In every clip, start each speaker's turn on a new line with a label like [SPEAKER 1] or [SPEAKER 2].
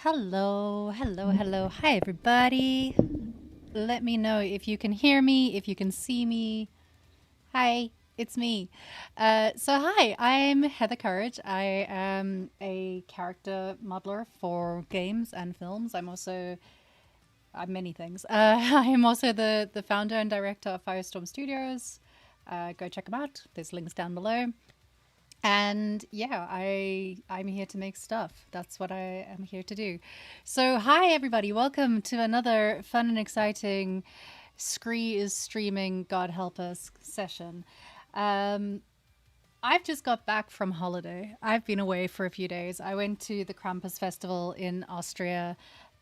[SPEAKER 1] Hello, hello, hello. Hi, everybody. Let me know if you can hear me, if you can see me. Hi, it's me. Hi, I'm Heather Courage. I am a character modeler for games and films. I'm many things. I am also the founder and director of Firestorm Studios. Go check them out. There's links down below. And yeah, I'm here to make stuff. That's what I am here to do. So hi everybody, welcome to another fun and exciting Scree is streaming, God help us session. Um, I've just got back from holiday. I've been away for a few days. I went to the Krampus festival in Austria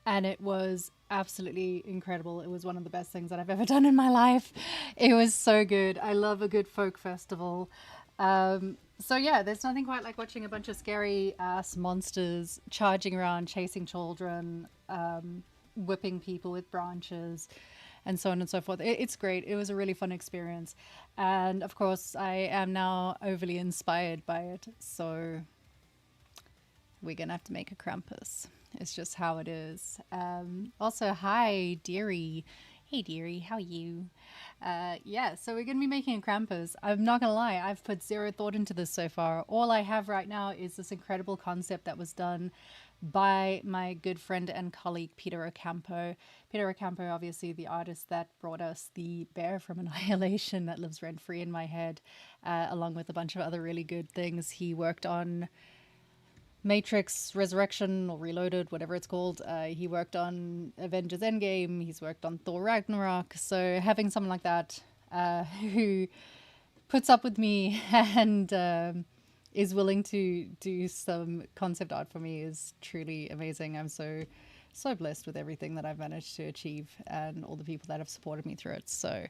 [SPEAKER 1] and it was absolutely incredible. It was one of the best things that I've ever done in my life. It was so good. I love a good folk festival. So there's nothing quite like watching a bunch of scary ass monsters charging around, chasing children, whipping people with branches, and so on and so forth. It's great. It was a really fun experience, and of course, I am now overly inspired by it. So we're gonna have to make a Krampus. It's just how it is. Also, hi, dearie. Hey, dearie, how are you? So we're gonna be making a Krampus. I'm not gonna lie, I've put zero thought into this so far. All I have right now is this incredible concept that was done by my good friend and colleague Peter Ocampo. Peter Ocampo, obviously the artist that brought us the bear from Annihilation that lives rent free in my head, along with a bunch of other really good things. He worked on Matrix Resurrection or Reloaded, whatever it's called. He worked on Avengers Endgame. He's worked on Thor Ragnarok. So having someone like that who puts up with me and is willing to do some concept art for me is truly amazing. I'm so blessed with everything that I've managed to achieve and all the people that have supported me through it. So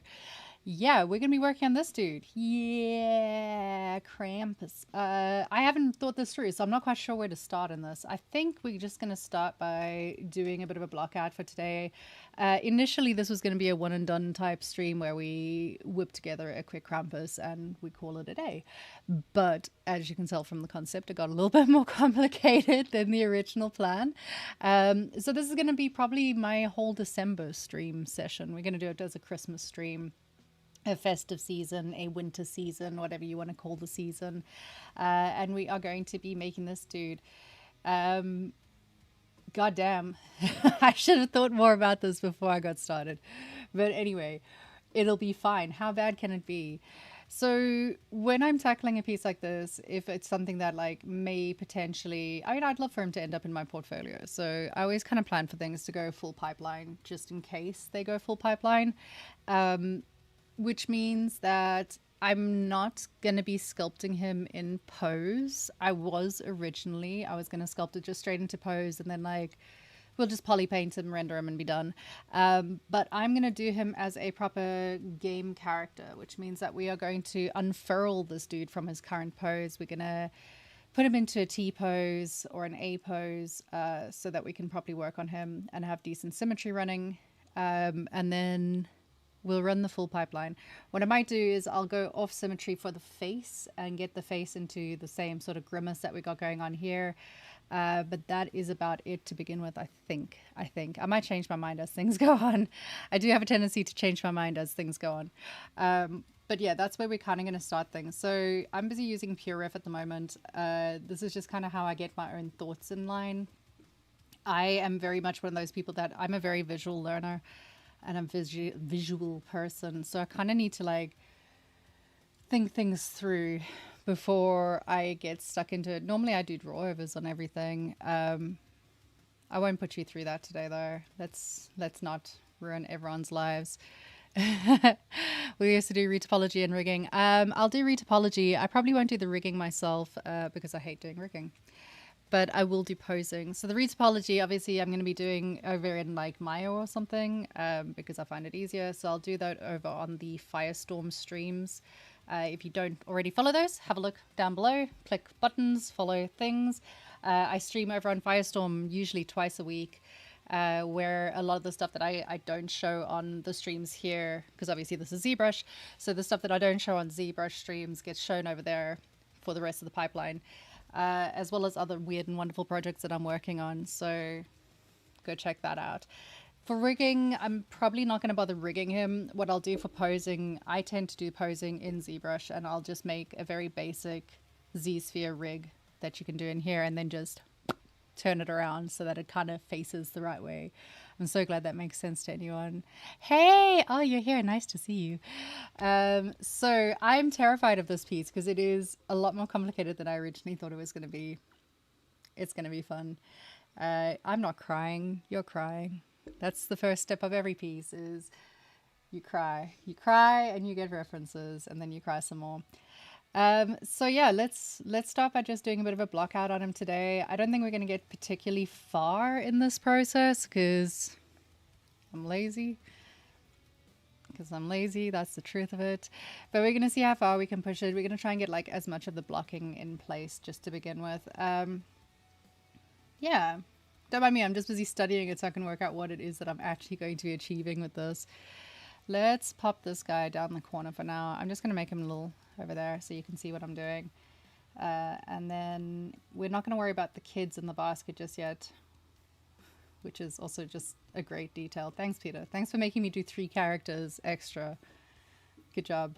[SPEAKER 1] yeah, we're gonna be working on this dude. Yeah, Krampus. I haven't thought this through, so I'm not quite sure where to start in this. I think we're just gonna start by doing a bit of a block out for today. Initially, this was gonna be a one and done type stream where we whip together a quick Krampus and we call it a day. But as you can tell from the concept, it got a little bit more complicated than the original plan. So this is gonna be probably my whole December stream session. We're gonna do it as a Christmas stream, a festive season, a winter season, whatever you want to call the season. And we are going to be making this dude. Um, Goddamn. I should have thought more about this before I got started. But anyway, it'll be fine. How bad can it be? So when I'm tackling a piece like this, if it's something that like may potentially, I mean, I'd love for him to end up in my portfolio. So I always kind of plan for things to go full pipeline just in case they go full pipeline. Which means that I'm not going to be sculpting him in pose. I was originally. I was going to sculpt it just straight into pose and then like we'll just poly paint him, render him, and be done. But I'm going to do him as a proper game character, which means that we are going to unfurl this dude from his current pose. We're going to put him into a T pose or an A pose so that we can properly work on him and have decent symmetry running. And then we'll run the full pipeline. What I might do is I'll go off symmetry for the face and get the face into the same sort of grimace that we got going on here. But that is about it to begin with, I think. I might change my mind as things go on. I do have a tendency to change my mind as things go on. But yeah, that's where we're kind of going to start things. So I'm busy using PureRef at the moment. This is just kind of how I get my own thoughts in line. I am very much one of those people that I'm a very visual learner and I'm a visual person. So I kind of need to like think things through before I get stuck into it. Normally I do draw overs on everything. I won't put you through that today though. Let's not ruin everyone's lives. We used to do retopology and rigging. I'll do retopology. I probably won't do the rigging myself because I hate doing rigging. But I will do posing. So the retopology, obviously, I'm going to be doing over in like Maya or something because I find it easier. So I'll do that over on the Firestorm streams. If you don't already follow those, have a look down below. Click buttons, follow things. I stream over on Firestorm usually twice a week. Where a lot of the stuff that I don't show on the streams here, because obviously this is ZBrush, so the stuff that I don't show on ZBrush streams gets shown over there for the rest of the pipeline, as well as other weird and wonderful projects that I'm working on. So go check that out. For rigging, I'm probably not going to bother rigging him. What I'll do for posing, I tend to do posing in ZBrush, and I'll just make a very basic Z-sphere rig that you can do in here and then just turn it around so that it kind of faces the right way. I'm so glad that makes sense to anyone. Hey, oh, you're here. Nice to see you. So I'm terrified of this piece because it is a lot more complicated than I originally thought it was going to be. It's going to be fun. I'm not crying. You're crying. That's the first step of every piece is you cry. You cry and you get references and then you cry some more. So yeah, let's start by just doing a bit of a block out on him today. I don't think we're going to get particularly far in this process because I'm lazy. That's the truth of it. But we're going to see how far we can push it. We're going to try and get like as much of the blocking in place just to begin with. Yeah, don't mind me, I'm just busy studying it so I can work out what it is that I'm actually going to be achieving with this. Let's pop this guy down the corner for now. I'm just going to make him a little over there so you can see what I'm doing. And then we're not going to worry about the kids in the basket just yet, which is also just a great detail. Thanks, Peter. Thanks for making me do 3 characters extra. Good job.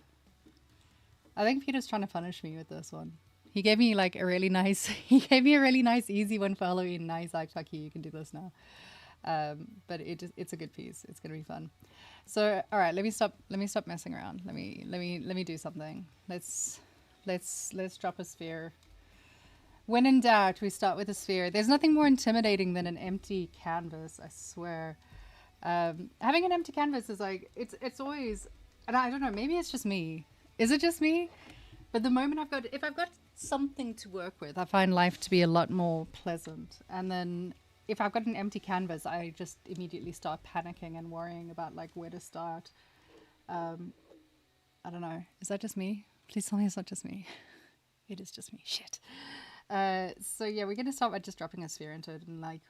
[SPEAKER 1] I think Peter's trying to punish me with this one. He gave me like a really nice, easy one for Halloween. Nice, like, fuck you can do this now. But it's a good piece. It's gonna be fun. So, all right, let me stop messing around. Let me do something. Let's drop a sphere. When in doubt, we start with a sphere. There's nothing more intimidating than an empty canvas, I swear. Having an empty canvas is like, it's always, and I don't know, maybe it's just me. Is it just me? But the moment if I've got something to work with, I find life to be a lot more pleasant. And then if I've got an empty canvas, I just immediately start panicking and worrying about like where to start. I don't know. Is that just me? Please tell me it's not just me. It is just me. Shit. So yeah, we're going to start by just dropping a sphere into it, and like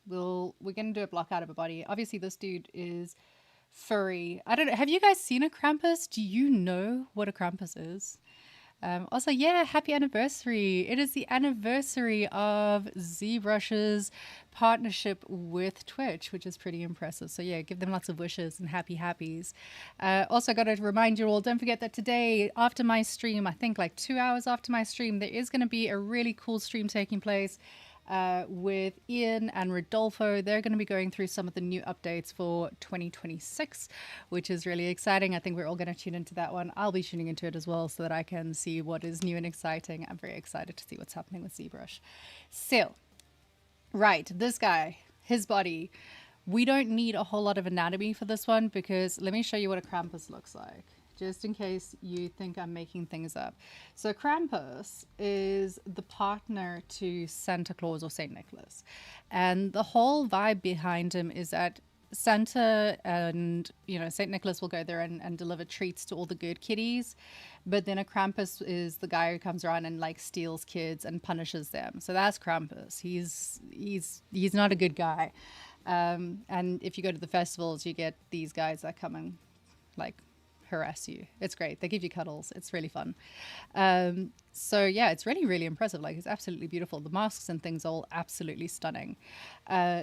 [SPEAKER 1] we're going to do a block out of a body. Obviously this dude is furry. I don't know. Have you guys seen a Krampus? Do you know what a Krampus is? Also, yeah, happy anniversary. It is the anniversary of ZBrush's partnership with Twitch, which is pretty impressive. So yeah, give them lots of wishes and happy happies. Also got to remind you all, don't forget that today after my stream, I think like 2 hours after my stream, there is going to be a really cool stream taking place with Ian and Rodolfo. They're going to be going through some of the new updates for 2026, which is really exciting. I think we're all going to tune into that one. I'll be tuning into it as well so that I can see what is new and exciting. I'm very excited to see what's happening with ZBrush. So, right, this guy, his body. We don't need a whole lot of anatomy for this one because let me show you what a Krampus looks like, just in case you think I'm making things up. So Krampus is the partner to Santa Claus or Saint Nicholas. And the whole vibe behind him is that Santa and, Saint Nicholas will go there and deliver treats to all the good kiddies. But then a Krampus is the guy who comes around and like steals kids and punishes them. So that's Krampus. He's not a good guy. And if you go to the festivals, you get these guys that come and like harass you. It's great. They give you cuddles. It's really fun. So yeah, it's really, really impressive. Like, it's absolutely beautiful. The masks and things are all absolutely stunning.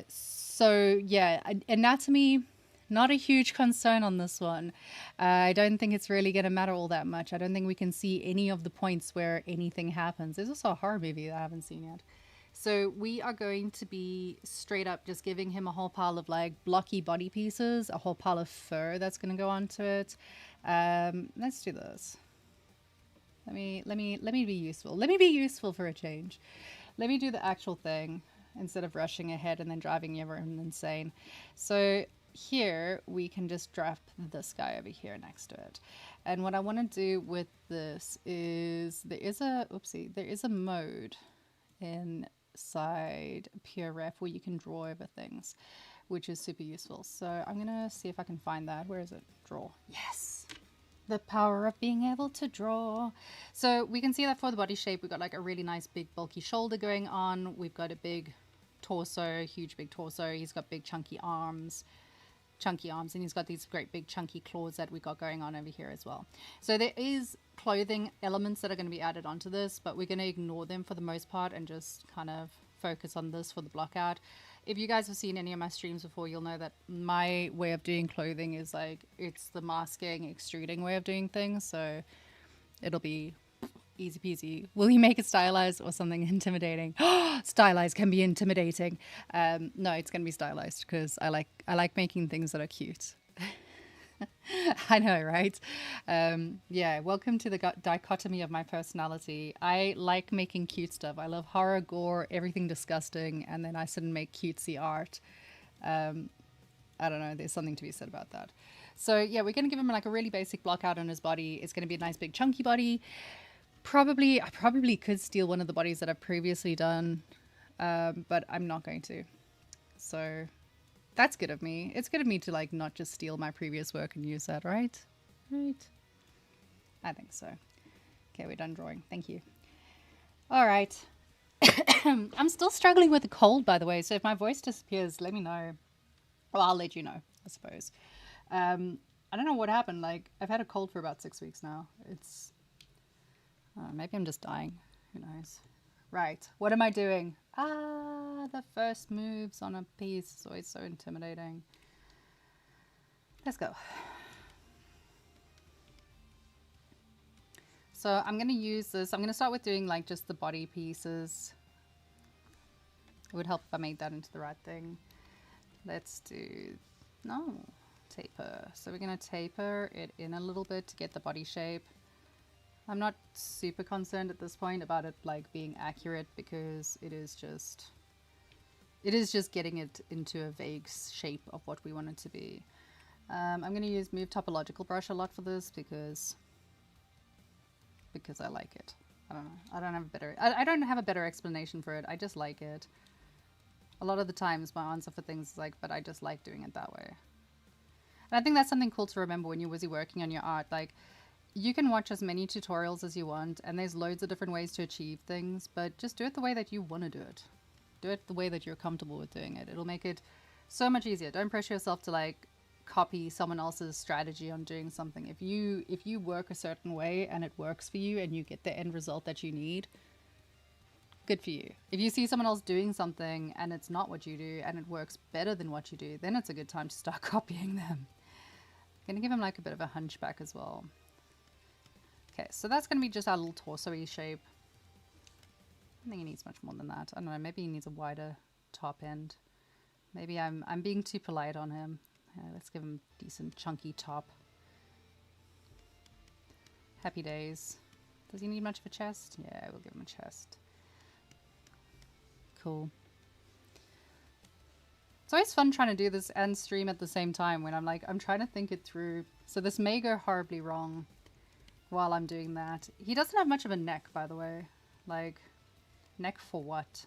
[SPEAKER 1] So yeah, anatomy, not a huge concern on this one. I don't think it's really going to matter all that much. I don't think we can see any of the points where anything happens. There's also a horror movie that I haven't seen yet. So we are going to be straight up just giving him a whole pile of like blocky body pieces, a whole pile of fur that's going to go onto it. Let's do this. Let me be useful. Let me be useful for a change. Let me do the actual thing instead of rushing ahead and then driving everyone insane. So here we can just drop this guy over here next to it. And what I want to do with this is there is a mode inside PureRef where you can draw over things, which is super useful. So I'm gonna see if I can find that. Where is it? Draw. Yes, the power of being able to draw. So we can see that for the body shape, we've got like a really nice big bulky shoulder going on. We've got a big torso, huge big torso. He's got big chunky arms, and he's got these great big chunky claws that we got going on over here as well. So there is clothing elements that are going to be added onto this, but we're going to ignore them for the most part and just kind of focus on this for the block out. if you guys have seen any of my streams before, you'll know that my way of doing clothing is like it's the masking, extruding way of doing things. So it'll be easy peasy. Will you make it stylized or something intimidating? Stylized can be intimidating. No, it's gonna be stylized because I like making things that are cute. I know, right? Yeah, welcome to the dichotomy of my personality. I like making cute stuff. I love horror, gore, everything disgusting, and then I sit and make cutesy art. I don't know, there's something to be said about that. So yeah, we're going to give him like a really basic block out on his body. It's going to be a nice big chunky body. I probably could steal one of the bodies that I've previously done, but I'm not going to. So that's good of me. It's good of me to like not just steal my previous work and use that, right? Right. I think so. Okay, we're done drawing. Thank you. All right. I'm still struggling with a cold, by the way. So if my voice disappears, let me know. Well, I'll let you know, I suppose. I don't know what happened. Like, I've had a cold for about 6 weeks now. It's maybe I'm just dying. Who knows? Right. What am I doing? The first moves on a piece is always so intimidating. Let's go. So I'm going to use this. I'm going to start with doing like just the body pieces. It would help if I made that into the right thing. Let's do, no, taper. So we're going to taper it in a little bit to get the body shape. I'm not super concerned at this point about it like being accurate because it is just getting it into a vague shape of what we want it to be. I'm going to use Move Topological Brush a lot for this because I like it. I don't know. I don't have a better explanation for it. I just like it. A lot of the times my answer for things is like, but I just like doing it that way. And I think that's something cool to remember when you're busy working on your art. Like, you can watch as many tutorials as you want, and there's loads of different ways to achieve things, but just do it the way that you want to do it. Do it the way that you're comfortable with doing it. It'll make it so much easier. Don't pressure yourself to like copy someone else's strategy on doing something. If you work a certain way and it works for you and you get the end result that you need, good for you. If you see someone else doing something and it's not what you do and it works better than what you do, then it's a good time to start copying them. I'm gonna give him like a bit of a hunchback as well. Okay, so that's gonna be just our little torso-y shape. I don't think he needs much more than that. I don't know, maybe he needs a wider top end. Maybe I'm being too polite on him. Let's give him a decent chunky top. Happy days. Does he need much of a chest? Yeah, we'll give him a chest. Cool. It's always fun trying to do this and stream at the same time when I'm like, I'm trying to think it through. So this may go horribly wrong while I'm doing that. He doesn't have much of a neck, by the way. Like, neck for what?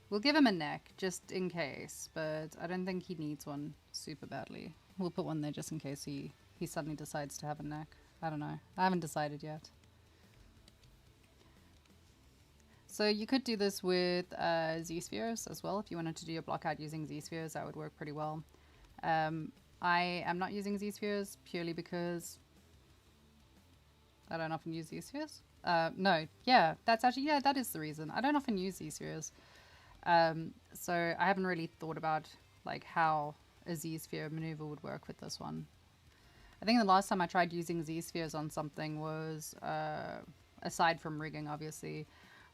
[SPEAKER 1] We'll give him a neck just in case, but I don't think he needs one super badly. We'll put one there just in case he suddenly decides to have a neck. I don't know. I haven't decided yet. So you could do this with Z-spheres as well. If you wanted to do your block out using Z-spheres, that would work pretty well. I am not using Z-spheres purely because I don't often use Z-spheres. No, yeah, that's actually, yeah, that is the reason. I don't often use Z-spheres. So I haven't really thought about like how a Z-sphere maneuver would work with this one. I think the last time I tried using Z-spheres on something was, aside from rigging obviously,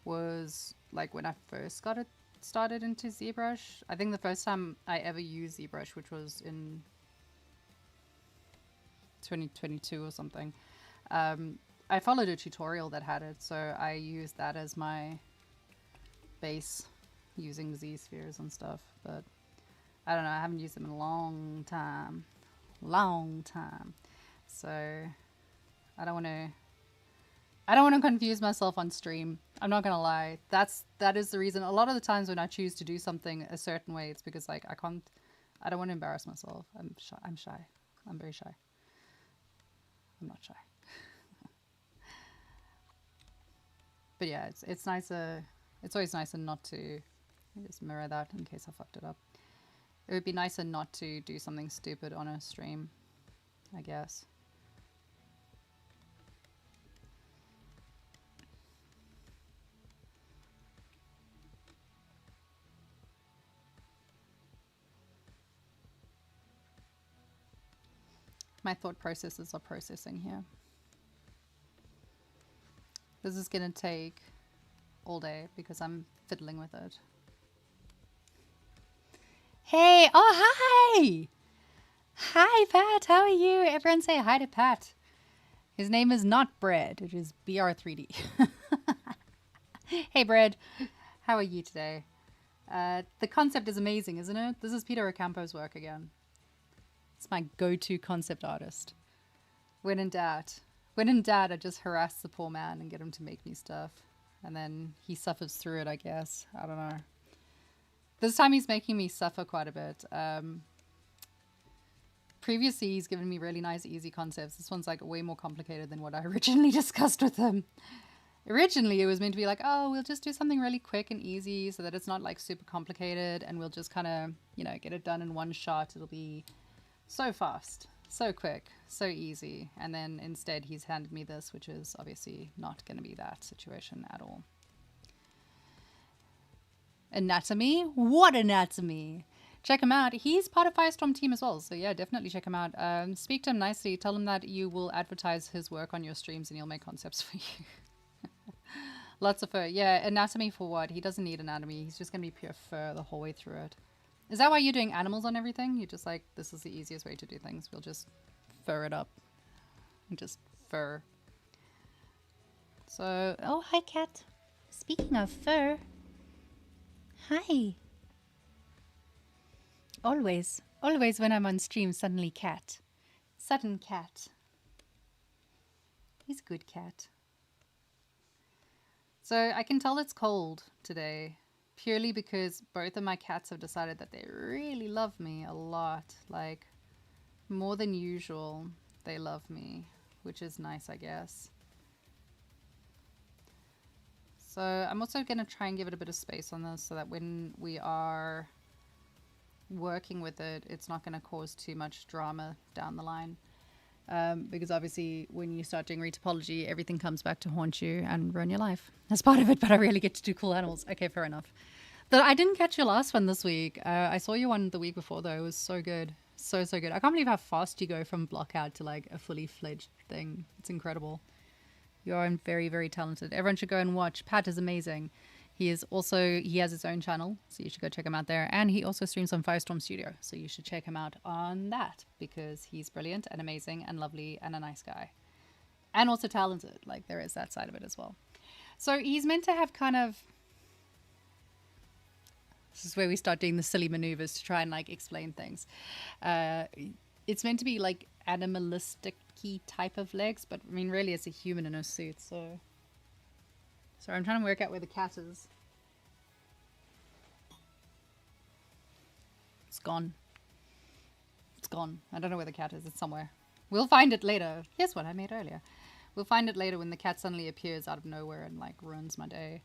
[SPEAKER 1] was like when I first got it started into ZBrush. I think the first time I ever used ZBrush, which was in 2022 or something, I followed a tutorial that had it, so I used that as my base using Z-spheres and stuff, but I don't know, I haven't used them in a long time. So I don't want to confuse myself on stream. I'm not gonna lie. That is the reason. A lot of the times when I choose to do something a certain way, it's because like I don't want to embarrass myself. I'm shy. I'm very shy. I'm not shy. But yeah, it's nicer. It's always nicer not to. Let me just mirror that in case I fucked it up. It would be nicer not to do something stupid on a stream, I guess. my thought processes are processing here. This is going to take all day because I'm fiddling with it. Hey, oh, hi! Hi, Pat, how are you? Everyone say hi to Pat. His name is not Bread, it is BR3D. Hey, Bread, how are you today? The concept is amazing, isn't it? This is Peter Ocampo's work again. It's my go-to concept artist. When in doubt, I just harass the poor man and get him to make me stuff. And then he suffers through it, I guess. I don't know. This time he's making me suffer quite a bit. Previously, he's given me really nice, easy concepts. This one's like way more complicated than what I originally discussed with him. Originally, it was meant to be like, oh, we'll just do something really quick and easy so that it's not like super complicated and we'll just kind of, you know, get it done in one shot. It'll be so fast, so quick, so easy. And then instead, he's handed me this, which is obviously not going to be that situation at all. Anatomy? What anatomy? Check him out. He's part of Firestorm team as well. So yeah, definitely check him out. Speak to him nicely. Tell him that you will advertise his work on your streams and he'll make concepts for you. Lots of fur. Yeah, anatomy for what? He doesn't need anatomy. He's just going to be pure fur the whole way through it. Is that why you're doing animals on everything? You're just like, this is the easiest way to do things. We'll just fur it up. And just fur. So, oh, hi, cat. Speaking of fur. Hi. Always when I'm on stream, suddenly cat. Sudden cat. He's a good cat. So I can tell it's cold today, purely because both of my cats have decided that they really love me a lot, like more than usual. They love me, which is nice, I guess. So I'm also going to try and give it a bit of space on this so that when we are working with it, it's not going to cause too much drama down the line. Because obviously when you start doing retopology, everything comes back to haunt you and ruin your life. That's part of it, but I really get to do cool animals. Okay, fair enough. Though I didn't catch your last one this week. I saw your one the week before, though. It was so good. So good. I can't believe how fast you go from block out to like a fully fledged thing. It's incredible. You are very, very talented. Everyone should go and watch. Pat is amazing. He has his own channel, so you should go check him out there. And he also streams on Firestorm Studio, so you should check him out on that because he's brilliant and amazing and lovely and a nice guy. And also talented, like there is that side of it as well. So he's meant to have kind of... This is where we start doing the silly maneuvers to try and like explain things. It's meant to be like animalistic-y type of legs, but I mean really it's a human in a suit, so... Sorry, I'm trying to work out where the cat is. It's gone. It's gone. I don't know where the cat is. It's somewhere. We'll find it later. Here's what I made earlier. We'll find it later when the cat suddenly appears out of nowhere and like ruins my day.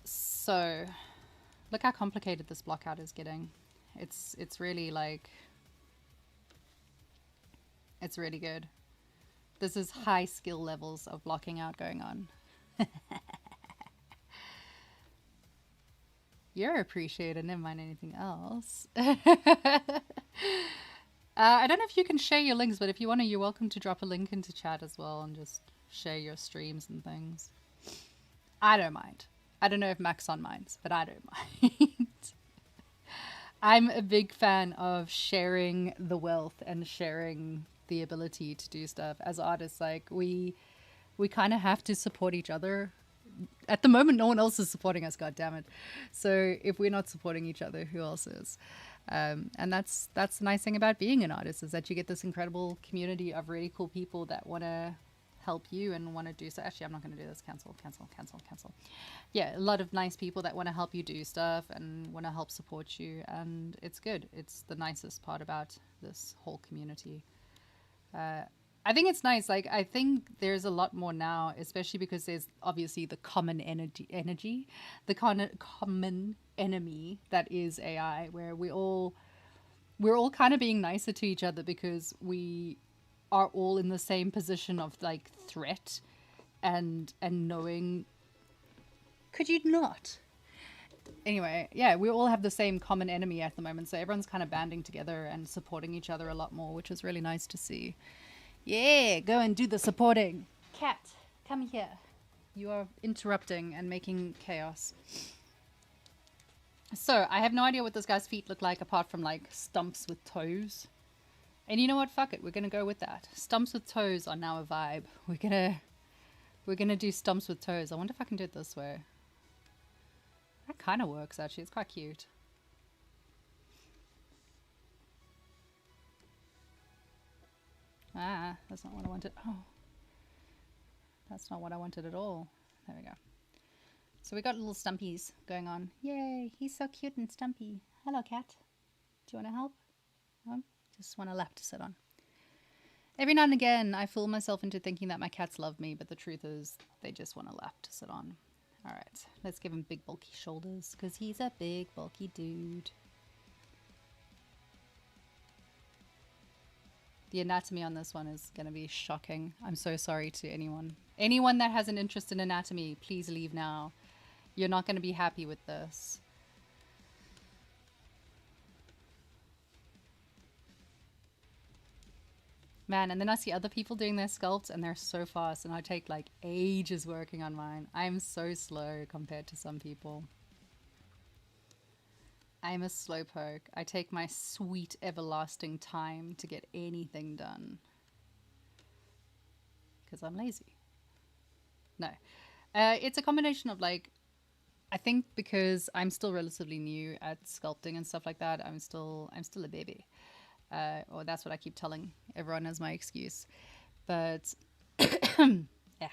[SPEAKER 1] So look how complicated this block out is getting. It's really like... It's really good. This is high skill levels of blocking out going on. You're appreciated, never mind anything else. I don't know if you can share your links, but if you want to, you're welcome to drop a link into chat as well and just share your streams and things. I don't mind. I don't know if Maxon minds, but I don't mind. I'm a big fan of sharing the wealth and sharing the ability to do stuff as artists. Like we kind of have to support each other. At the moment, no one else is supporting us, god damn it. So if we're not supporting each other, who else is? And that's the nice thing about being an artist, is that you get this incredible community of really cool people that want to help you and want to do so. Actually, I'm not going to do this. Cancel. Yeah, a lot of nice people that want to help you do stuff and want to help support you, and it's good. It's the nicest part about this whole community. I think it's nice. Like, I think there's a lot more now, especially because there's obviously the common energy, the common enemy that is AI, where we're all kind of being nicer to each other because we are all in the same position of like threat and knowing. Could you not? Anyway, yeah, we all have the same common enemy at the moment, so everyone's kind of banding together and supporting each other a lot more, which is really nice to see. Yeah, go and do the supporting. Cat, come here. You are interrupting and making chaos. So, I have no idea what this guy's feet look like apart from like stumps with toes. And you know what? Fuck it. We're gonna go with that. Stumps with toes are now a vibe. We're gonna do stumps with toes. I wonder if I can do it this way. That kind of works actually. It's quite cute. Ah, that's not what I wanted. Oh, that's not what I wanted at all. There we go. So we got little stumpies going on. Yay, he's so cute and stumpy. Hello, cat. Do you want to help? No? Just want a lap to sit on. Every now and again, I fool myself into thinking that my cats love me, but the truth is they just want a lap to sit on. All right, let's give him big bulky shoulders because he's a big bulky dude. The anatomy on this one is going to be shocking. I'm so sorry to anyone. Anyone that has an interest in anatomy, please leave now. You're not going to be happy with this. Man, and then I see other people doing their sculpts and they're so fast and I take like ages working on mine. I'm so slow compared to some people. I'm a slowpoke. I take my sweet everlasting time to get anything done. Because I'm lazy. No. It's a combination of like, I think because I'm still relatively new at sculpting and stuff like that, I'm still a baby. Or that's what I keep telling everyone as my excuse. But yeah.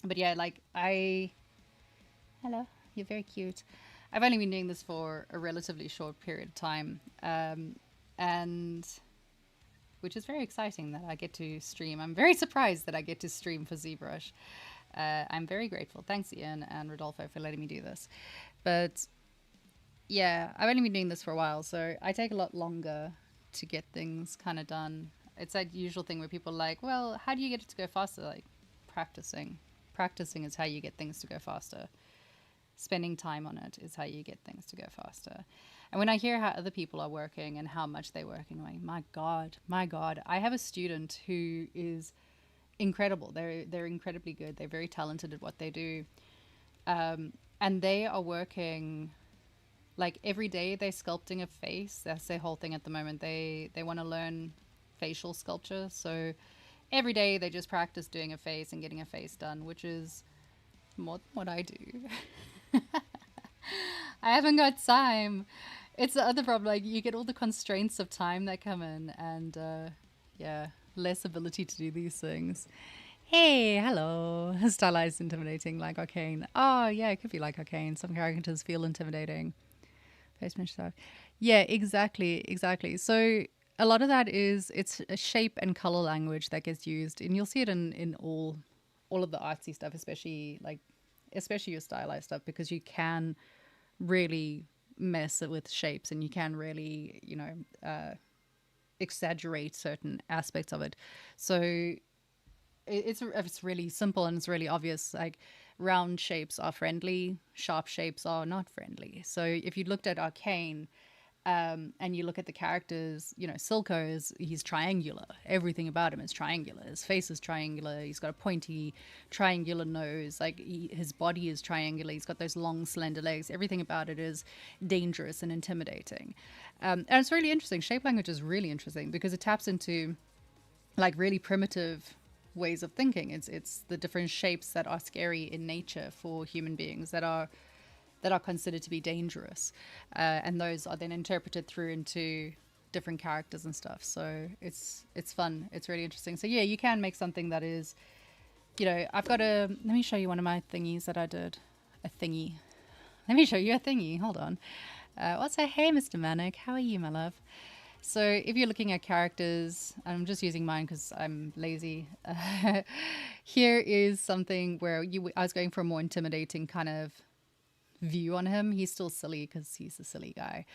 [SPEAKER 1] But yeah, like hello, you're very cute. I've only been doing this for a relatively short period of time, and which is very exciting that I get to stream. I'm very surprised that I get to stream for ZBrush. I'm very grateful. Thanks, Ian and Rodolfo, for letting me do this. But yeah, I've only been doing this for a while, so I take a lot longer to get things kind of done. It's that usual thing where people are like, well, how do you get it to go faster? Like, practicing. Practicing is how you get things to go faster. Spending time on it is how you get things to go faster. And when I hear how other people are working and how much they're working, I'm like, my God. I have a student who is incredible. They're incredibly good. They're very talented at what they do. And they are working like every day. They're sculpting a face. That's their whole thing at the moment. They want to learn facial sculpture. So every day they just practice doing a face and getting a face done, which is more than what I do. I haven't got time. It's the other problem. Like, you get all the constraints of time that come in, and yeah, less ability to do these things. Hey, hello. Stylized intimidating like arcane. Oh yeah, it could be like arcane. Some characters feel intimidating. Face mesh stuff. Yeah, exactly. So a lot of that is, it's a shape and color language that gets used, and you'll see it in all of the artsy stuff, especially your stylized stuff, because you can really mess with shapes and you can really, exaggerate certain aspects of it. So it's really simple and it's really obvious. Like, round shapes are friendly, sharp shapes are not friendly. So if you looked at Arcane, and you look at the characters, Silco he's triangular. Everything about him is triangular. His face is triangular. He's got a pointy triangular nose. Like, his body is triangular. He's got those long, slender legs. Everything about it is dangerous and intimidating. And it's really interesting. Shape language is really interesting because it taps into like really primitive ways of thinking. It's the different shapes that are scary in nature for human beings that are considered to be dangerous, and those are then interpreted through into different characters and stuff. So it's fun. It's really interesting. So yeah, you can make something that is, I've got let me show you one of my thingies that I did. A thingy. Let me show you a thingy. Hold on. Hey, Mr. Manic. How are you, my love? So if you're looking at characters, I'm just using mine because I'm lazy. Here is something where I was going for a more intimidating kind of view on him. He's still silly because he's a silly guy,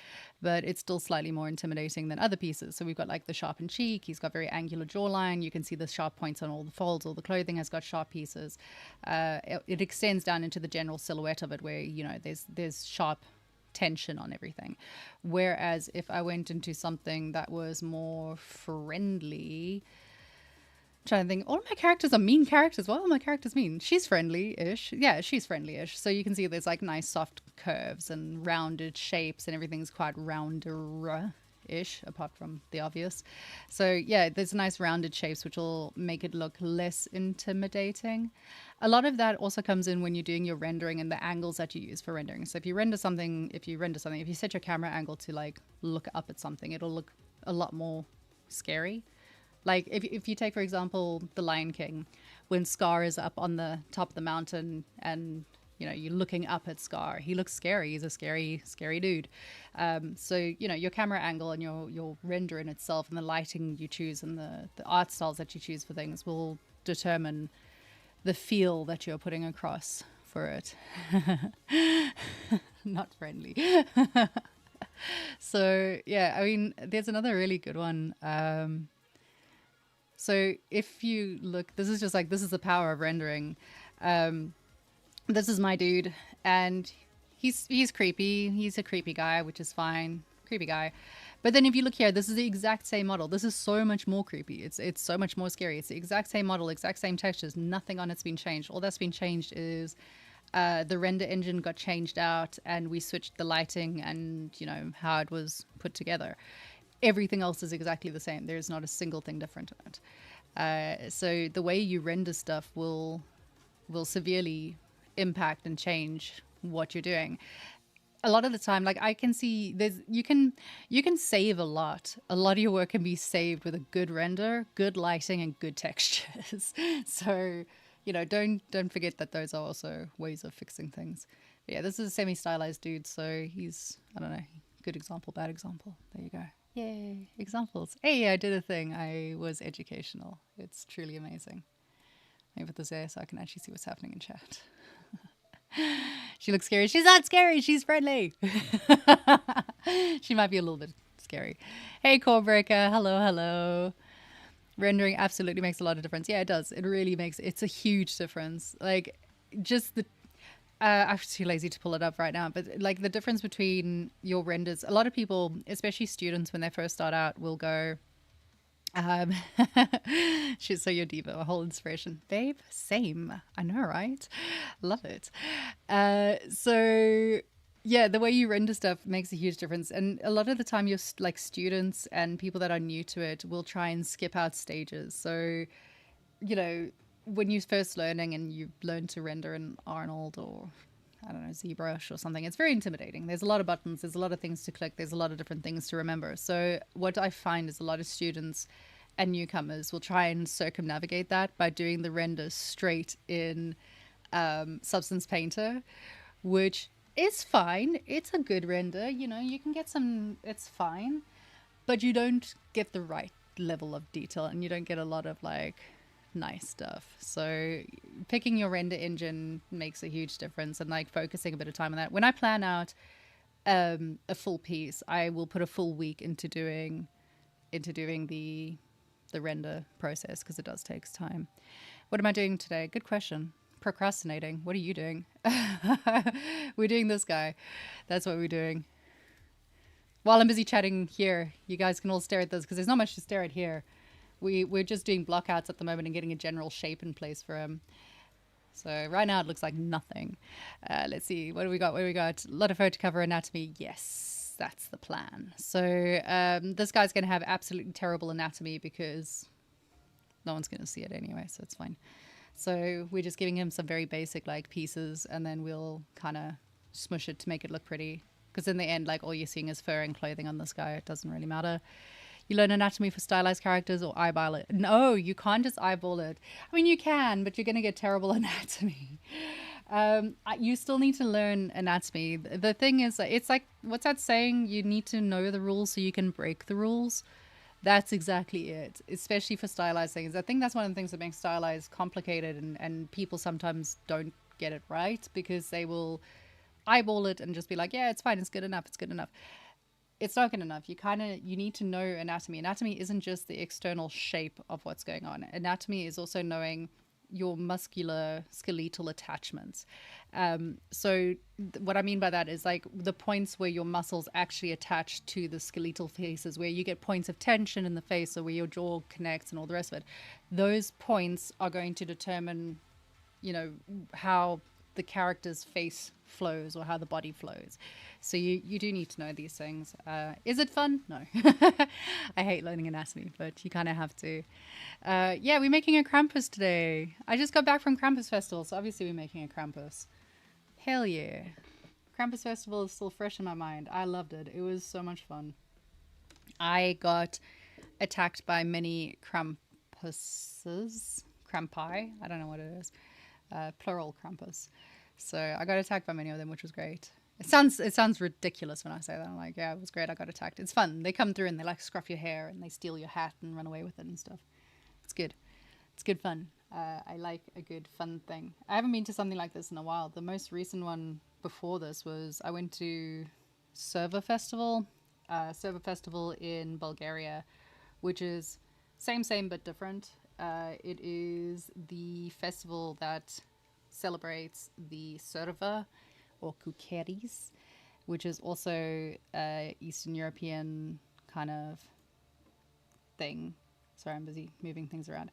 [SPEAKER 1] but it's still slightly more intimidating than other pieces. So we've got like the sharpened cheek. He's got very angular jawline. You can see the sharp points on all the folds. All the clothing has got sharp pieces. It extends down into the general silhouette of it, where there's sharp tension on everything. Whereas if I went into something that was more friendly, trying to think, all of my characters are mean characters. What are my characters mean? She's friendly-ish. Yeah, she's friendly-ish. So you can see there's like nice soft curves and rounded shapes, and everything's quite rounder-ish, apart from the obvious. So yeah, there's nice rounded shapes which will make it look less intimidating. A lot of that also comes in when you're doing your rendering and the angles that you use for rendering. So if you set your camera angle to like look up at something, it'll look a lot more scary. Like if you take, for example, The Lion King, when Scar is up on the top of the mountain and you're looking up at Scar, he looks scary. He's a scary, scary dude. So your camera angle and your render in itself and the lighting you choose and the art styles that you choose for things will determine the feel that you're putting across for it. Not friendly. So yeah, I mean, there's another really good one. So if you look, this is the power of rendering. This is my dude, and he's creepy. He's a creepy guy, which is fine. Creepy guy. But then if you look here, this is the exact same model. This is so much more creepy. It's so much more scary. It's the exact same model, exact same textures. Nothing on it's been changed. All that's been changed is the render engine got changed out, and we switched the lighting and how it was put together. Everything else is exactly the same. There's not a single thing different in it. So the way you render stuff will severely impact and change what you're doing. A lot of the time, like I can see you can save a lot. A lot of your work can be saved with a good render, good lighting, and good textures. So, don't forget that those are also ways of fixing things. But yeah, this is a semi-stylized dude, so he's, I don't know, good example, bad example. There you go. Yay, examples. Hey, I did a thing. I was educational. It's truly amazing. Let me put this there so I can actually see what's happening in chat. She looks scary. She's not scary. She's friendly. She might be a little bit scary. Hey, Corebreaker. Hello, hello. Rendering absolutely makes a lot of difference. Yeah, it does. It really makes, it's a huge difference. Like, just the, I'm too lazy to pull it up right now, but like the difference between your renders, a lot of people, especially students when they first start out, will go, she's so your diva, a whole inspiration. Babe, same. I know, right? Love it. So yeah, the way you render stuff makes a huge difference. And a lot of the time you're like students and people that are new to it will try and skip out stages. So, when you're first learning and you learn to render in Arnold or I don't know, ZBrush or something, it's very intimidating. There's a lot of buttons, there's a lot of things to click, there's a lot of different things to remember. So what I find is a lot of students and newcomers will try and circumnavigate that by doing the render straight in Substance Painter, which is fine. It's a good render, you can get some, it's fine, but you don't get the right level of detail and you don't get a lot of like nice stuff. So picking your render engine makes a huge difference, and like focusing a bit of time on that. When I plan out a full piece, I will put a full week into doing the render process, because it does take time. What am I doing today? Good question. Procrastinating. What are you doing? We're doing this guy. That's what we're doing. While I'm busy chatting here, you guys can all stare at this, because there's not much to stare at here. We're just doing blockouts at the moment and getting a general shape in place for him. So right now it looks like nothing. Let's see. What do we got? A lot of photo cover anatomy. Yes, that's the plan. So this guy's going to have absolutely terrible anatomy because no one's going to see it anyway, so it's fine. So we're just giving him some very basic like pieces, and then we'll kind of smush it to make it look pretty. Because in the end, like all you're seeing is fur and clothing on this guy. It doesn't really matter. You learn anatomy for stylized characters or eyeball it. No, you can't just eyeball it. I mean, you can, but you're going to get terrible anatomy. You still need to learn anatomy. The thing is, it's like, what's that saying? You need to know the rules so you can break the rules. That's exactly it, especially for stylized things. I think that's one of the things that makes stylized complicated, and people sometimes don't get it right because they will eyeball it and just be like, yeah, it's fine, it's good enough, it's good enough. It's not good enough. You need to know anatomy. Anatomy isn't just the external shape of what's going on. Anatomy is also knowing your muscular skeletal attachments. What I mean by that is like the points where your muscles actually attach to the skeletal faces, where you get points of tension in the face or where your jaw connects and all the rest of it. Those points are going to determine, how the character's face flows or how the body flows. So you do need to know these things. Is it fun? No. I hate learning anatomy, but you kind of have to. Yeah, we're making a Krampus today. I just got back from Krampus Festival, so obviously we're making a Krampus. Hell yeah. Krampus Festival is still fresh in my mind. I loved it. It was so much fun. I got attacked by many Krampuses. Krampi? I don't know what it is. Plural Krampus. So I got attacked by many of them, which was great. It sounds ridiculous when I say that. I'm like, yeah, it was great. I got attacked. It's fun. They come through and they like scruff your hair and they steal your hat and run away with it and stuff. It's good. It's good fun. I like a good fun thing. I haven't been to something like this in a while. The most recent one before this was I went to Server Festival in Bulgaria, which is same but different. It is the festival that celebrates the server or kukeris, which is also Eastern European kind of thing. Sorry, I'm busy moving things around.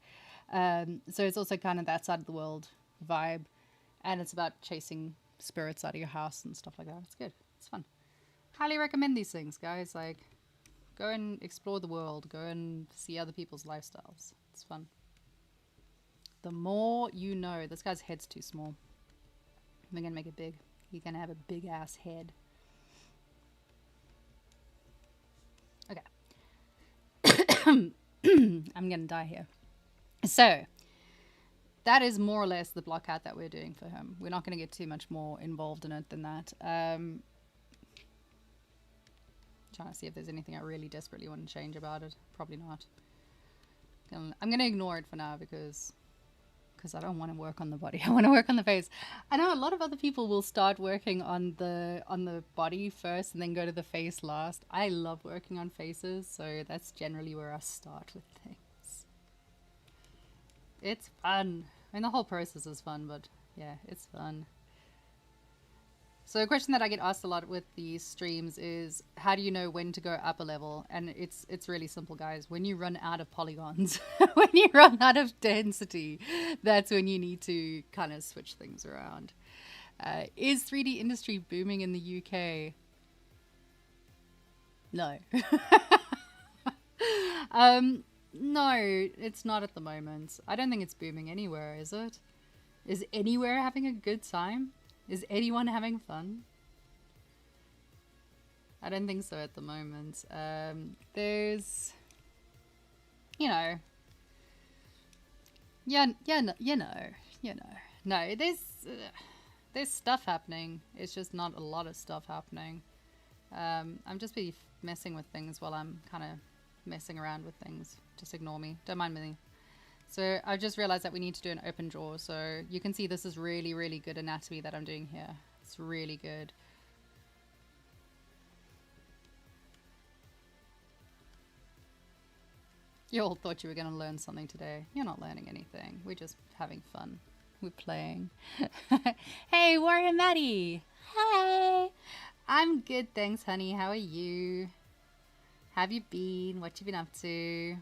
[SPEAKER 1] So it's also kind of that side of the world vibe, and it's about chasing spirits out of your house and stuff like that. It's good. It's fun. Highly recommend these things, guys. Like, go and explore the world. Go and see other people's lifestyles. It's fun. The more you know. This guy's head's too small. We're going to make it big. He's going to have a big ass head. Okay. I'm going to die here. So, that is more or less the block out that we're doing for him. We're not going to get too much more involved in it than that. Trying to see if there's anything I really desperately want to change about it. Probably not. I'm going to ignore it for now because I don't want to work on the body. I want to work on the face. I know a lot of other people will start working on the body first and then go to the face last. I love working on faces, so that's generally where I start with things. It's fun. I mean, the whole process is fun, but yeah, it's fun. So a question that I get asked a lot with these streams is, how do you know when to go up a level? And it's really simple, guys. When you run out of polygons, when you run out of density, that's when you need to kind of switch things around. Is 3D industry booming in the UK? No. No, it's not at the moment. I don't think it's booming anywhere, is it? Is anywhere having a good time? Is anyone having fun? I don't think so at the moment. There's, no, there's stuff happening. It's just not a lot of stuff happening. I'm just be messing with things while I'm kind of messing around with things. Just ignore me. Don't mind me. So I just realized that we need to do an open jaw. So you can see this is really, really good anatomy that I'm doing here. It's really good. You all thought you were going to learn something today. You're not learning anything. We're just having fun. We're playing. Hey, Warrior Maddie. Hi. I'm good, thanks, honey. How are you? Have you been? What you been up to?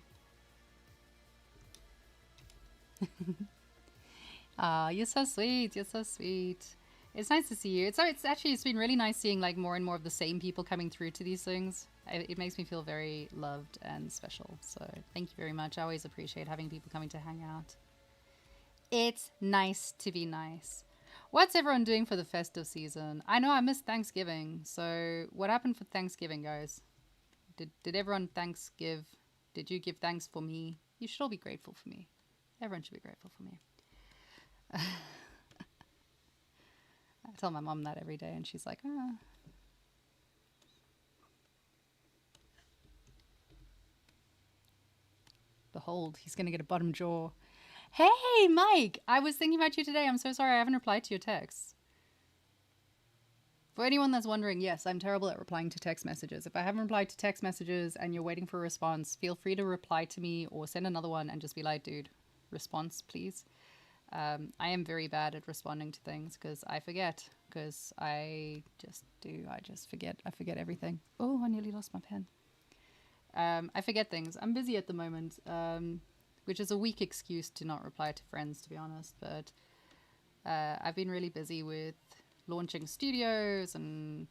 [SPEAKER 1] Ah, you're so sweet. You're so sweet. It's nice to see you. It's been really nice seeing like more and more of the same people coming through to these things. It makes me feel very loved and special. So thank you very much. I always appreciate having people coming to hang out. It's nice to be nice. What's everyone doing for the festive season? I know I missed Thanksgiving. So what happened for Thanksgiving, guys? Did everyone Thanksgive? Did you give thanks for me? You should all be grateful for me. Everyone should be grateful for me. I tell my mom that every day and she's like, ah. Behold, he's going to get a bottom jaw. Hey, Mike, I was thinking about you today. I'm so sorry I haven't replied to your texts. For anyone that's wondering, yes, I'm terrible at replying to text messages. If I haven't replied to text messages and you're waiting for a response, feel free to reply to me or send another one and just be like, dude, response, please. I am very bad at responding to things because I forget. Because I just do. I just forget. I forget everything. Oh, I nearly lost my pen. I forget things. I'm busy at the moment, which is a weak excuse to not reply to friends, to be honest. But I've been really busy with launching studios and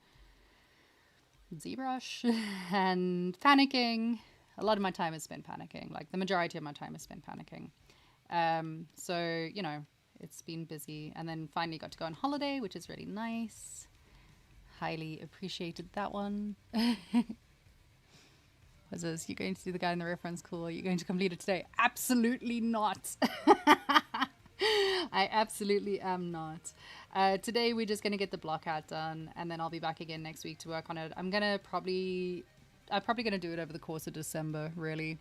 [SPEAKER 1] ZBrush and panicking. A lot of my time is spent panicking. Like the majority of my time is spent panicking. So, you know, it's been busy. And then finally got to go on holiday, which is really nice. Highly appreciated that one. Was this, you're going to do the guy in the reference? Cool. Are you going to complete it today? Absolutely not. I absolutely am not. Today we're just going to get the block out done, and then I'll be back again next week to work on it. I'm probably going to do it over the course of December, really.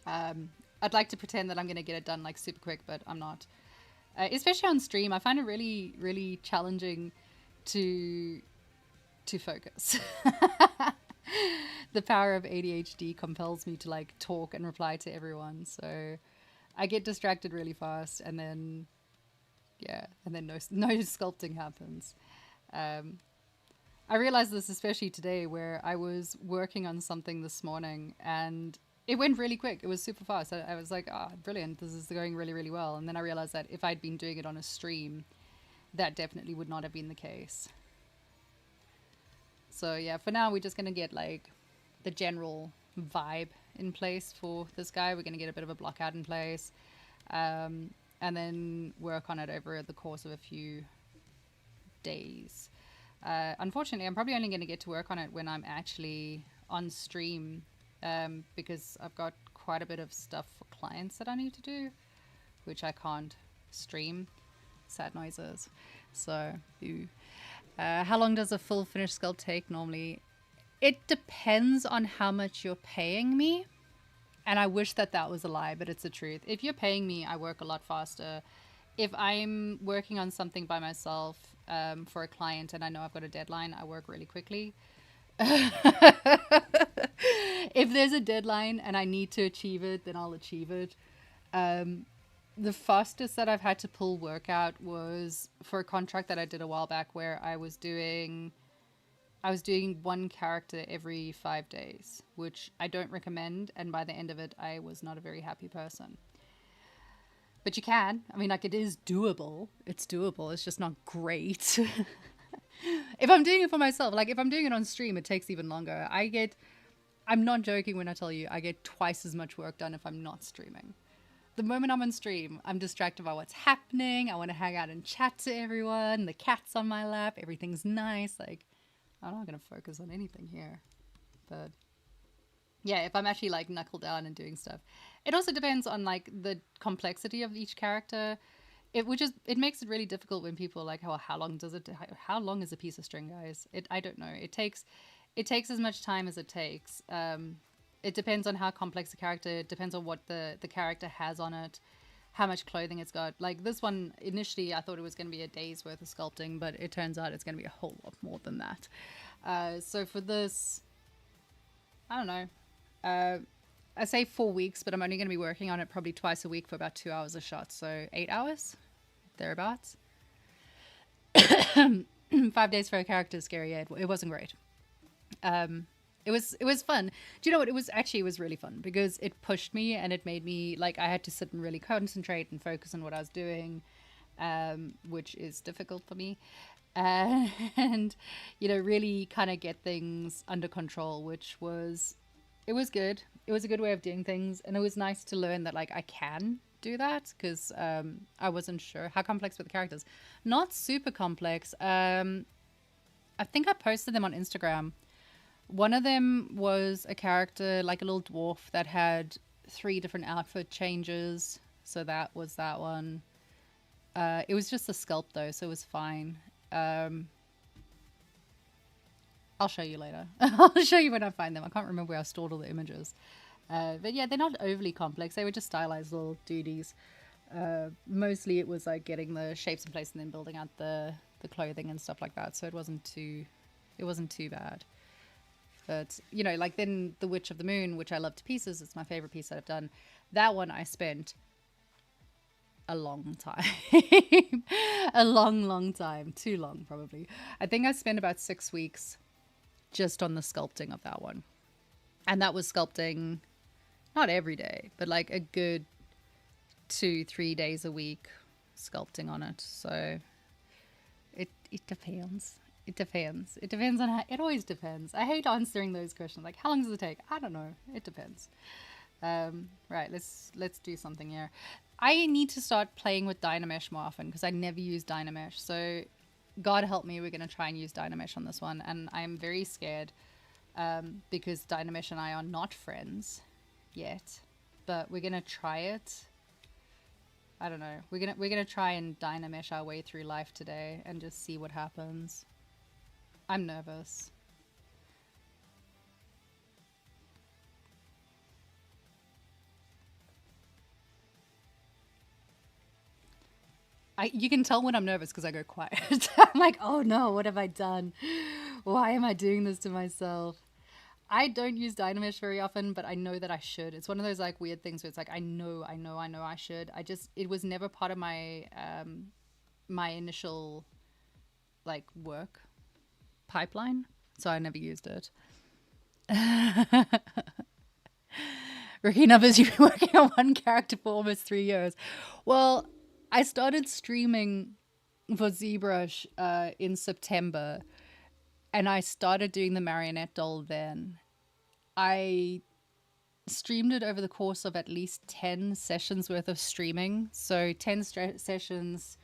[SPEAKER 1] I'd like to pretend that I'm going to get it done like super quick, but I'm not. Especially on stream, I find it really, really challenging to focus. The power of ADHD compels me to like talk and reply to everyone, so I get distracted really fast, and then no sculpting happens. I realized this especially today, where I was working on something this morning and it went really quick. It was super fast. I was like, oh, brilliant. This is going really, really well. And then I realized that if I'd been doing it on a stream, that definitely would not have been the case. So yeah, for now, we're just going to get like the general vibe in place for this guy. We're going to get a bit of a block out in place, and then work on it over the course of a few days. Unfortunately, I'm probably only going to get to work on it when I'm actually on stream, because I've got quite a bit of stuff for clients that I need to do, which I can't stream. Sad noises. So, how long does a full finished sculpt take normally? It depends on how much you're paying me. And I wish that was a lie, but it's the truth. If you're paying me, I work a lot faster. If I'm working on something by myself, for a client, and I know I've got a deadline, I work really quickly. If there's a deadline and I need to achieve it, then I'll achieve it. The fastest that I've had to pull work out was for a contract that I did a while back, where I was doing one character every 5 days, which I don't recommend. And by the end of it, I was not a very happy person. But you can. I mean, like, it is doable. It's doable. It's just not great. If I'm doing it for myself, like if I'm doing it on stream, it takes even longer. I'm not joking when I tell you I get twice as much work done if I'm not streaming. The moment I'm on stream, I'm distracted by what's happening. I want to hang out and chat to everyone. The cat's on my lap. Everything's nice. Like, I'm not going to focus on anything here. But yeah, if I'm actually like knuckle down and doing stuff. It also depends on like the complexity of each character. It makes it really difficult when people are like, oh, how long is a piece of string, guys? I don't know. It takes as much time as it takes. It depends on how complex the character. It depends on what the character has on it, how much clothing it's got. Like this one, initially I thought it was going to be a day's worth of sculpting, but it turns out it's going to be a whole lot more than that. So for this, I don't know. I say 4 weeks, but I'm only going to be working on it probably twice a week for about 2 hours a shot. So 8 hours, thereabouts. 5 days for a character is scary. Yeah, it wasn't great. It was fun. Do you know what? It was really fun because it pushed me and it made me like, I had to sit and really concentrate and focus on what I was doing, which is difficult for me. And, you know, really kind of get things under control, it was good. It was a good way of doing things. And it was nice to learn that like I can do that because I wasn't sure how complex were the characters. Not super complex. I think I posted them on Instagram. One of them was a character, like a little dwarf that had 3 different outfit changes. So that was that one. It was just a sculpt though, so it was fine. I'll show you later. I'll show you when I find them. I can't remember where I stored all the images. But yeah, they're not overly complex. They were just stylized little duties. Mostly it was like getting the shapes in place and then building out the the clothing and stuff like that, so it wasn't too bad. But you know, like then the Witch of the Moon, which I love to pieces, it's my favorite piece that I've done. That one I spent a long time. A long time, too long probably. I think I spent about 6 weeks just on the sculpting of that one, and that was sculpting not every day, but like a good 2-3 days a week sculpting on it. So it depends. It depends. It depends on how. It always depends. I hate answering those questions. Like, how long does it take? I don't know. It depends. Right. Let's do something here. I need to start playing with Dynamesh more often because I never use Dynamesh. So, God help me, we're going to try and use Dynamesh on this one, and I'm very scared because Dynamesh and I are not friends yet, but we're gonna try it. I don't know. We're gonna try and Dynamesh our way through life today and just see what happens. I'm nervous. You can tell when I'm nervous because I go quiet. I'm like, oh no, what have I done? Why am I doing this to myself? I don't use Dynamesh very often, but I know that I should. It's one of those like weird things where it's like I know I should. It was never part of my my initial like work pipeline, so I never used it. Ricky Numbers, you've been working on one character for almost 3 years. Well, I started streaming for ZBrush in September, and I started doing the marionette doll then. I streamed it over the course of at least 10 sessions worth of streaming. So 10 sessions,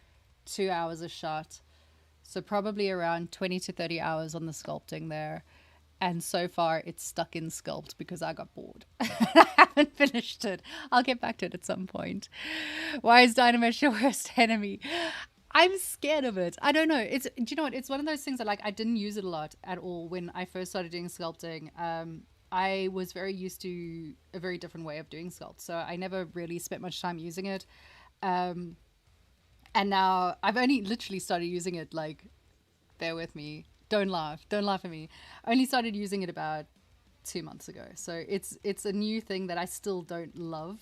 [SPEAKER 1] 2 hours a shot. So probably around 20 to 30 hours on the sculpting there. And so far it's stuck in Sculpt because I got bored. I haven't finished it. I'll get back to it at some point. Why is Dynamesh your worst enemy? I'm scared of it. I don't know. Do you know what? It's one of those things that like I didn't use it a lot at all when I first started doing sculpting. I was very used to a very different way of doing sculpt, so I never really spent much time using it. And now I've only literally started using it, like, bear with me. Don't laugh at me. I only started using it about 2 months ago. So it's a new thing that I still don't love.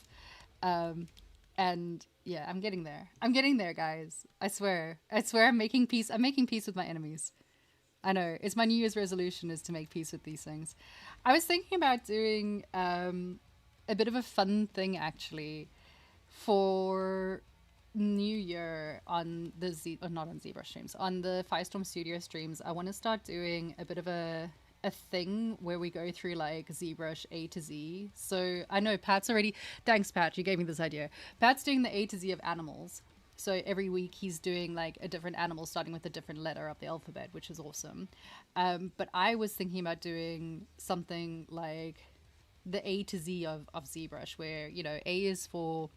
[SPEAKER 1] And yeah, I'm getting there, guys. I swear I'm making peace with my enemies. I know, it's my New Year's resolution is to make peace with these things. I was thinking about doing a bit of a fun thing actually for New Year on the not on ZBrush streams, on the Firestorm Studio streams. I want to start doing a bit of a thing where we go through like ZBrush A to Z. So I know Pat's already, thanks Pat, you gave me this idea. Pat's doing the A to Z of animals. So every week he's doing like a different animal starting with a different letter of the alphabet, which is awesome. But I was thinking about doing something like the A to Z of ZBrush, where, you know, A is for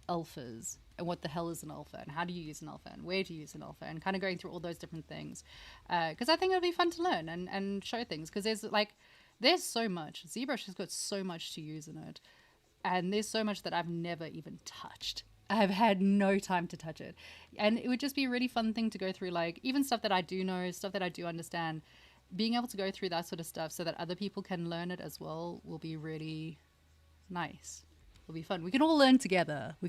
[SPEAKER 1] alphas and what the hell is an alpha and how do you use an alpha and where to use an alpha, and kind of going through all those different things. Because I think it'll be fun to learn and show things, because there's so much. ZBrush has got so much to use in it. And there's so much that I've never even touched. I've had no time to touch it. And it would just be a really fun thing to go through, like even stuff that I do know, stuff that I do understand. Being able to go through that sort of stuff so that other people can learn it as well will be really nice. It'll be fun. We can all learn together. You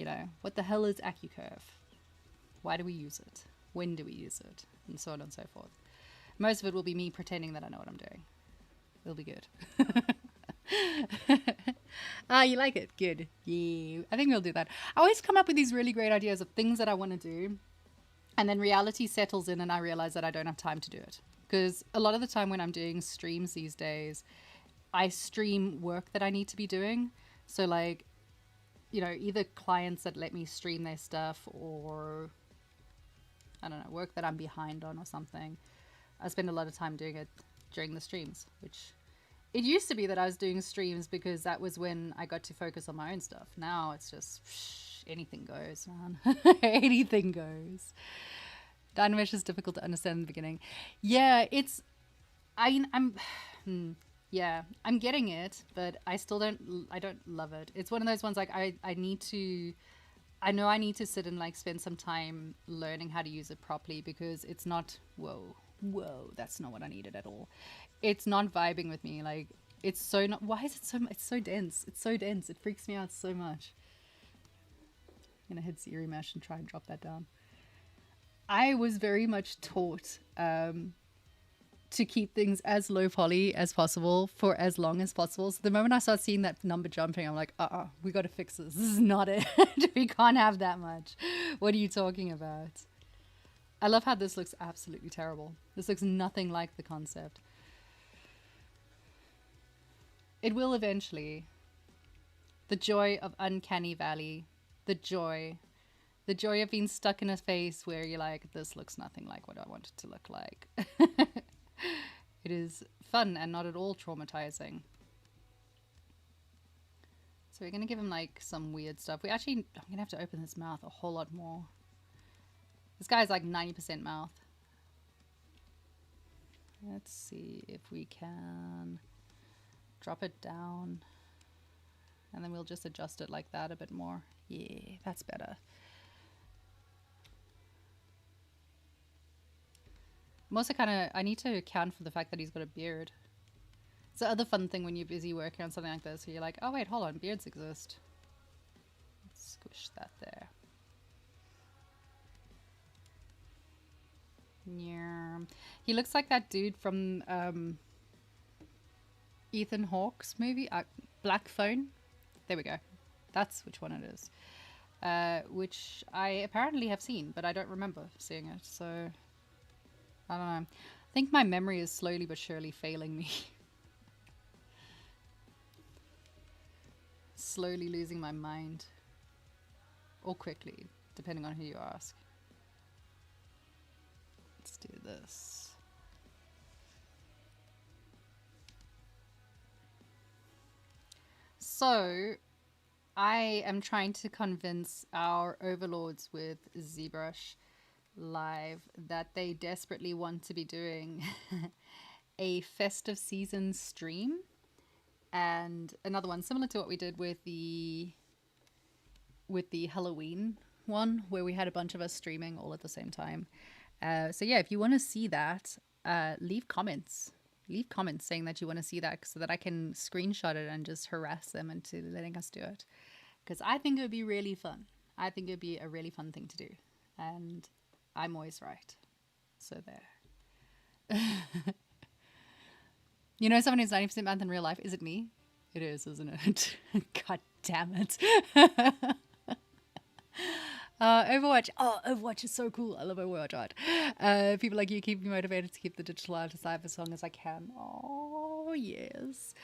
[SPEAKER 1] know, what the hell is AccuCurve? Why do we use it? When do we use it? And so on and so forth. Most of it will be me pretending that I know what I'm doing. It'll be good. You like it? Good. Yeah, I think we'll do that. I always come up with these really great ideas of things that I want to do, and then reality settles in and I realize that I don't have time to do it. Because a lot of the time when I'm doing streams these days, I stream work that I need to be doing. So like, you know, either clients that let me stream their stuff, or I don't know, work that I'm behind on or something. I spend a lot of time doing it during the streams, which it used to be that I was doing streams because that was when I got to focus on my own stuff. Now it's just anything goes, man. Anything goes. Dynamesh is difficult to understand in the beginning. Yeah, I'm getting it, but I don't love it. It's one of those ones like I need to I know I need to sit and like spend some time learning how to use it properly, because it's not, whoa, that's not what I needed at all. It's not vibing with me. Like, it's so not, why is it so, it's so dense. It's so dense. It freaks me out so much. I'm gonna hit Siri Mesh and try and drop that down. I was very much taught to keep things as low poly as possible for as long as possible. So the moment I start seeing that number jumping, I'm like, we got to fix this. This is not it. We can't have that much. What are you talking about? I love how this looks absolutely terrible. This looks nothing like the concept. It will eventually. The joy of Uncanny Valley. The joy of being stuck in a phase where you're like, this looks nothing like what I want it to look like. It is fun and not at all traumatizing. So we're going to give him like some weird stuff. I'm going to have to open his mouth a whole lot more. This guy's like 90% mouth. Let's see if we can drop it down. And then we'll just adjust it like that a bit more. Yeah, that's better. I'm also I need to account for the fact that he's got a beard. It's the other fun thing when you're busy working on something like this, where you're like, oh wait, hold on, beards exist. Let's squish that there. Yeah. He looks like that dude from Ethan Hawke's movie, Black Phone. There we go. That's which one it is. Which I apparently have seen, but I don't remember seeing it, so I don't know. I think my memory is slowly but surely failing me. Slowly losing my mind. Or quickly, depending on who you ask. Let's do this. So, I am trying to convince our overlords with ZBrush Live that they desperately want to be doing a festive season stream, and another one similar to what we did with the Halloween one, where we had a bunch of us streaming all at the same time. So yeah, if you want to see that, leave comments saying that you want to see that, so that I can screenshot it and just harass them into letting us do it, because I think it would be really fun. I think it would be a really fun thing to do, and I'm always right. So there. You know someone who's 90% math in real life? Is it me? It is, isn't it? God damn it. Overwatch. Oh, Overwatch is so cool. I love Overwatch. Right? People like you keep me motivated to keep the digital art aside for as long as I can. Oh, yes.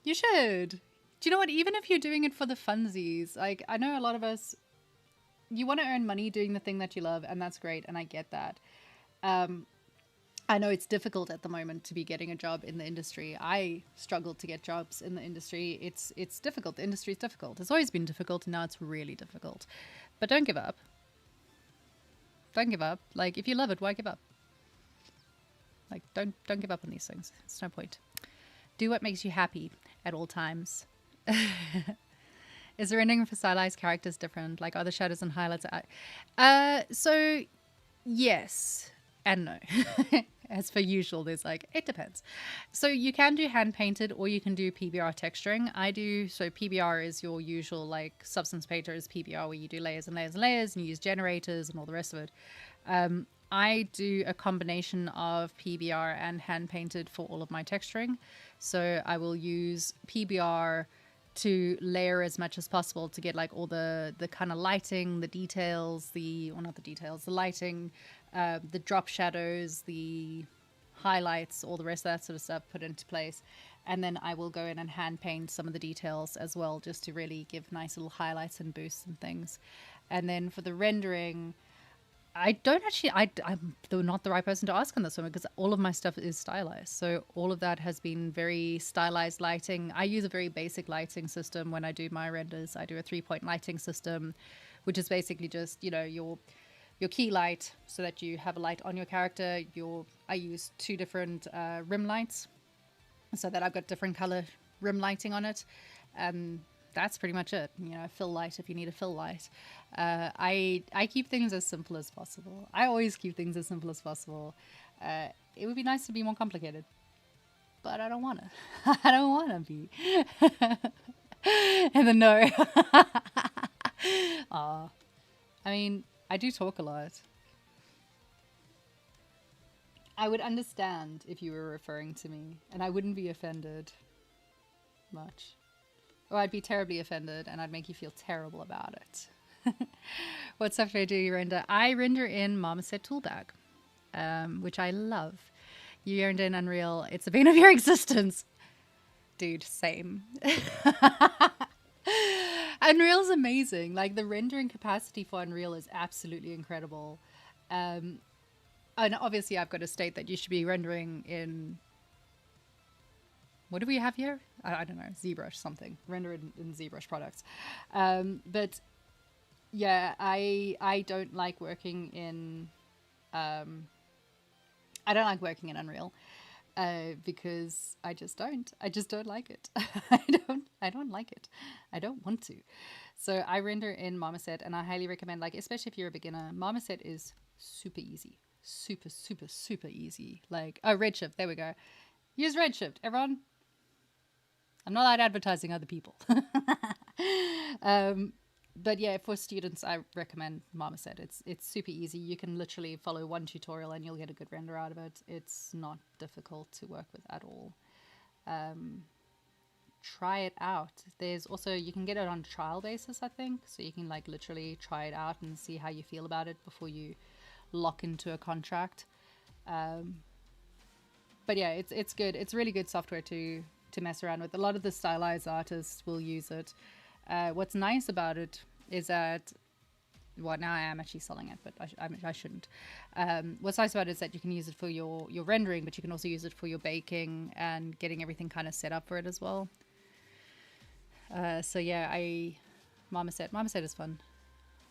[SPEAKER 1] You should. Do you know what? Even if you're doing it for the funsies, like, I know a lot of us, you want to earn money doing the thing that you love, and that's great, and I get that. I know it's difficult at the moment to be getting a job in the industry. I struggled to get jobs in the industry. It's difficult. The industry is difficult. It's always been difficult, and now it's really difficult. But don't give up. Don't give up. Like, if you love it, why give up? Like, don't give up on these things. It's no point. Do what makes you happy at all times. Is the rendering for stylized characters different? Like, are the shadows and highlights? So, yes and no. As per usual, there's like, it depends. So you can do hand painted, or you can do PBR texturing. So PBR is your usual, like, Substance Painter is PBR, where you do layers and layers and layers, and you use generators and all the rest of it. I do a combination of PBR and hand painted for all of my texturing. So I will use PBR to layer as much as possible to get like all the kind of lighting, the details, the lighting, the drop shadows, the highlights, all the rest of that sort of stuff put into place. And then I will go in and hand paint some of the details as well, just to really give nice little highlights and boosts and things. And then for the rendering, I'm not the right person to ask on this one, because all of my stuff is stylized. So all of that has been very stylized lighting. I use a very basic lighting system when I do my renders. I do a 3-point lighting system, which is basically just, you know, your key light, so that you have a light on your character. I use 2 different rim lights, so that I've got different color rim lighting on it. that's pretty much it. You know, fill light if you need a fill light. I keep things as simple as possible. I always keep things as simple as possible. It would be nice to be more complicated, but I don't want to. I don't want to be. And then no. Aw. I mean, I do talk a lot. I would understand if you were referring to me, and I wouldn't be offended much. Or I'd be terribly offended, and I'd make you feel terrible about it. What software do you render? I render in Marmoset Toolbag, which I love. You render in Unreal. It's the bane of your existence. Dude, same. Unreal's amazing. Like, the rendering capacity for Unreal is absolutely incredible. And obviously I've got to state that you should be rendering in... What do we have here? I don't know, ZBrush something. Render in ZBrush products. But yeah, I don't like working in... I don't like working in Unreal. Because I just don't like it. I don't like it. I don't want to. So I render in Marmoset, and I highly recommend, like, especially if you're a beginner, Marmoset is super easy. Super, super, super easy. Like, oh, Redshift, there we go. Use Redshift, everyone. I'm not allowed advertising other people. But yeah, for students, I recommend Marmoset. It's super easy. You can literally follow one tutorial and you'll get a good render out of it. It's not difficult to work with at all. Try it out. There's also, you can get it on a trial basis, I think. So you can like literally try it out and see how you feel about it before you lock into a contract. But yeah, it's good. It's really good software to mess around with. A lot of the stylized artists will use it. What's nice about it is that, well, now I am actually selling it, but I shouldn't. What's nice about it is that you can use it for your rendering, but you can also use it for your baking and getting everything kind of set up for it as well. So yeah, Marmoset is fun.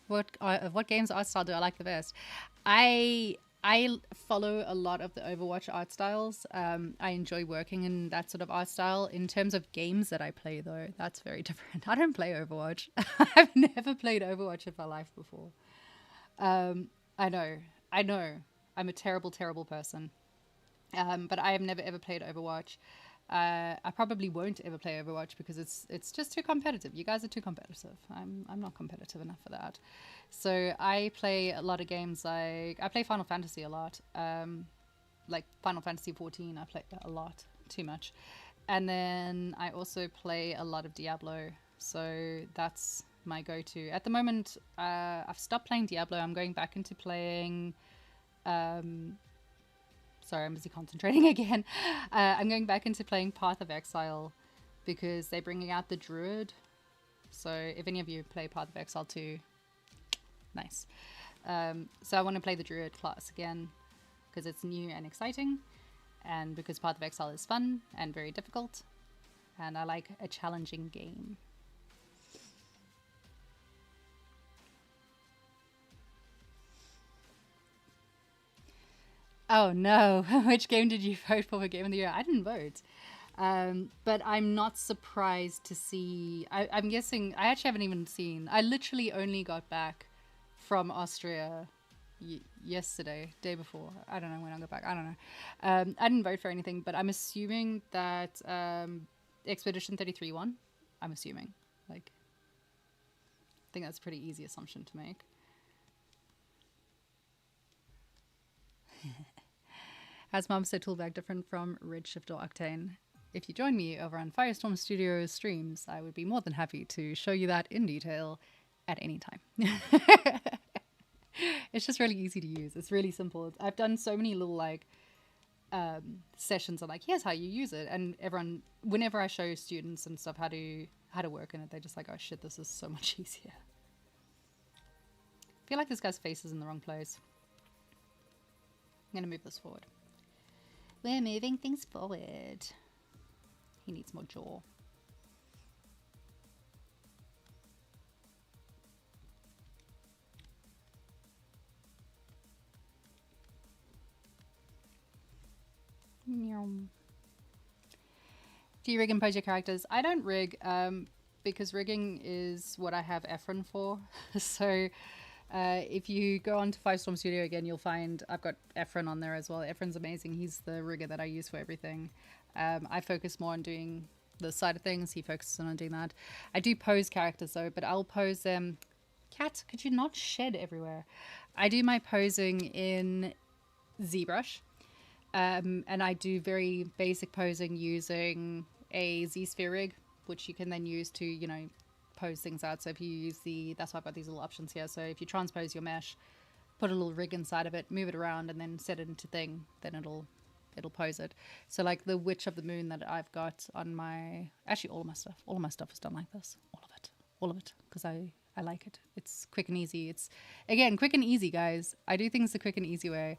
[SPEAKER 1] What games art style do I like the best? I follow a lot of the Overwatch art styles. I enjoy working in that sort of art style. In terms of games that I play, though, that's very different. I don't play Overwatch. I've never played Overwatch in my life before. I know. I'm a terrible, terrible person. But I have never ever played Overwatch. I probably won't ever play Overwatch because it's just too competitive. You guys are too competitive. I'm not competitive enough for that. So I play a lot of games, like I play Final Fantasy a lot. Like Final Fantasy 14, I play a lot, too much. And then I also play a lot of Diablo. So that's my go-to. At the moment, I've stopped playing Diablo. I'm going back into playing... Sorry, I'm busy concentrating again. I'm going back into playing Path of Exile because they're bringing out the Druid. So if any of you play Path of Exile 2, nice. So I want to play the Druid class again because it's new and exciting, and because Path of Exile is fun and very difficult, and I like a challenging game. Oh no, which game did you vote for Game of the Year? I didn't vote. But I'm not surprised to see... I'm guessing... I actually haven't even seen... I literally only got back from Austria yesterday, day before. I don't know when I got back. I don't know. I didn't vote for anything, but I'm assuming that Expedition 33 won. I'm assuming. Like, I think that's a pretty easy assumption to make. Has Marmoset Toolbag different from Redshift or Octane? If you join me over on Firestorm Studios streams, I would be more than happy to show you that in detail at any time. It's just really easy to use. It's really simple. I've done so many little like sessions of like, here's how you use it, and everyone, whenever I show students and stuff how to work in it, they're just like, oh shit, this is so much easier. I feel like this guy's face is in the wrong place. I'm gonna move this forward. We're moving things forward. He needs more jaw. Do you rig and pose your characters? I don't rig. because rigging is what I have Efren for. So if you go on to Five Storm Studio again, you'll find I've got Efren on there as well. Efren's amazing. He's the rigger that I use for everything. I focus more on doing the side of things. He focuses on doing that. I do pose characters though, but I'll pose them. Cat, could you not shed everywhere? I do my posing in ZBrush. And I do very basic posing using a Z-sphere rig, which you can then use to, you know, pose things out. So if you use that's why I've got these little options here. So if you transpose your mesh, put a little rig inside of it, move it around, and then set it into thing, then it'll pose it. So like the Witch of the Moon that I've got on my, actually all of my stuff is done like this, all of it, because I like it. It's quick and easy. It's, again, quick and easy, guys. I do things the quick and easy way.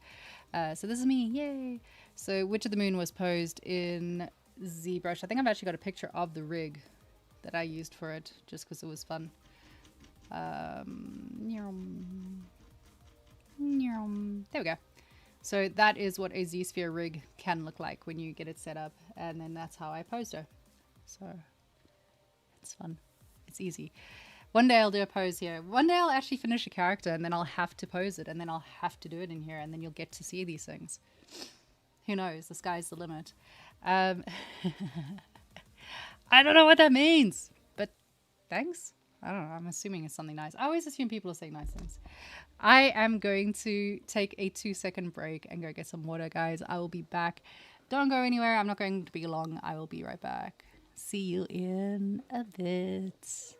[SPEAKER 1] So this is me, yay. So Witch of the Moon was posed in ZBrush. I think I've actually got a picture of the rig that I used for it, just because it was fun. There we go. So that is what a Z-sphere rig can look like when you get it set up, and then that's how I posed her. So it's fun. It's easy. One day I'll do a pose here. One day I'll actually finish a character and then I'll have to pose it and then I'll have to do it in here and then you'll get to see these things. Who knows? The sky's the limit. I don't know what that means, but thanks. I don't know. I'm assuming it's something nice. I always assume people are saying nice things. I am going to take a 2-second break and go get some water, guys. I will be back. Don't go anywhere. I'm not going to be long. I will be right back. See you in a bit.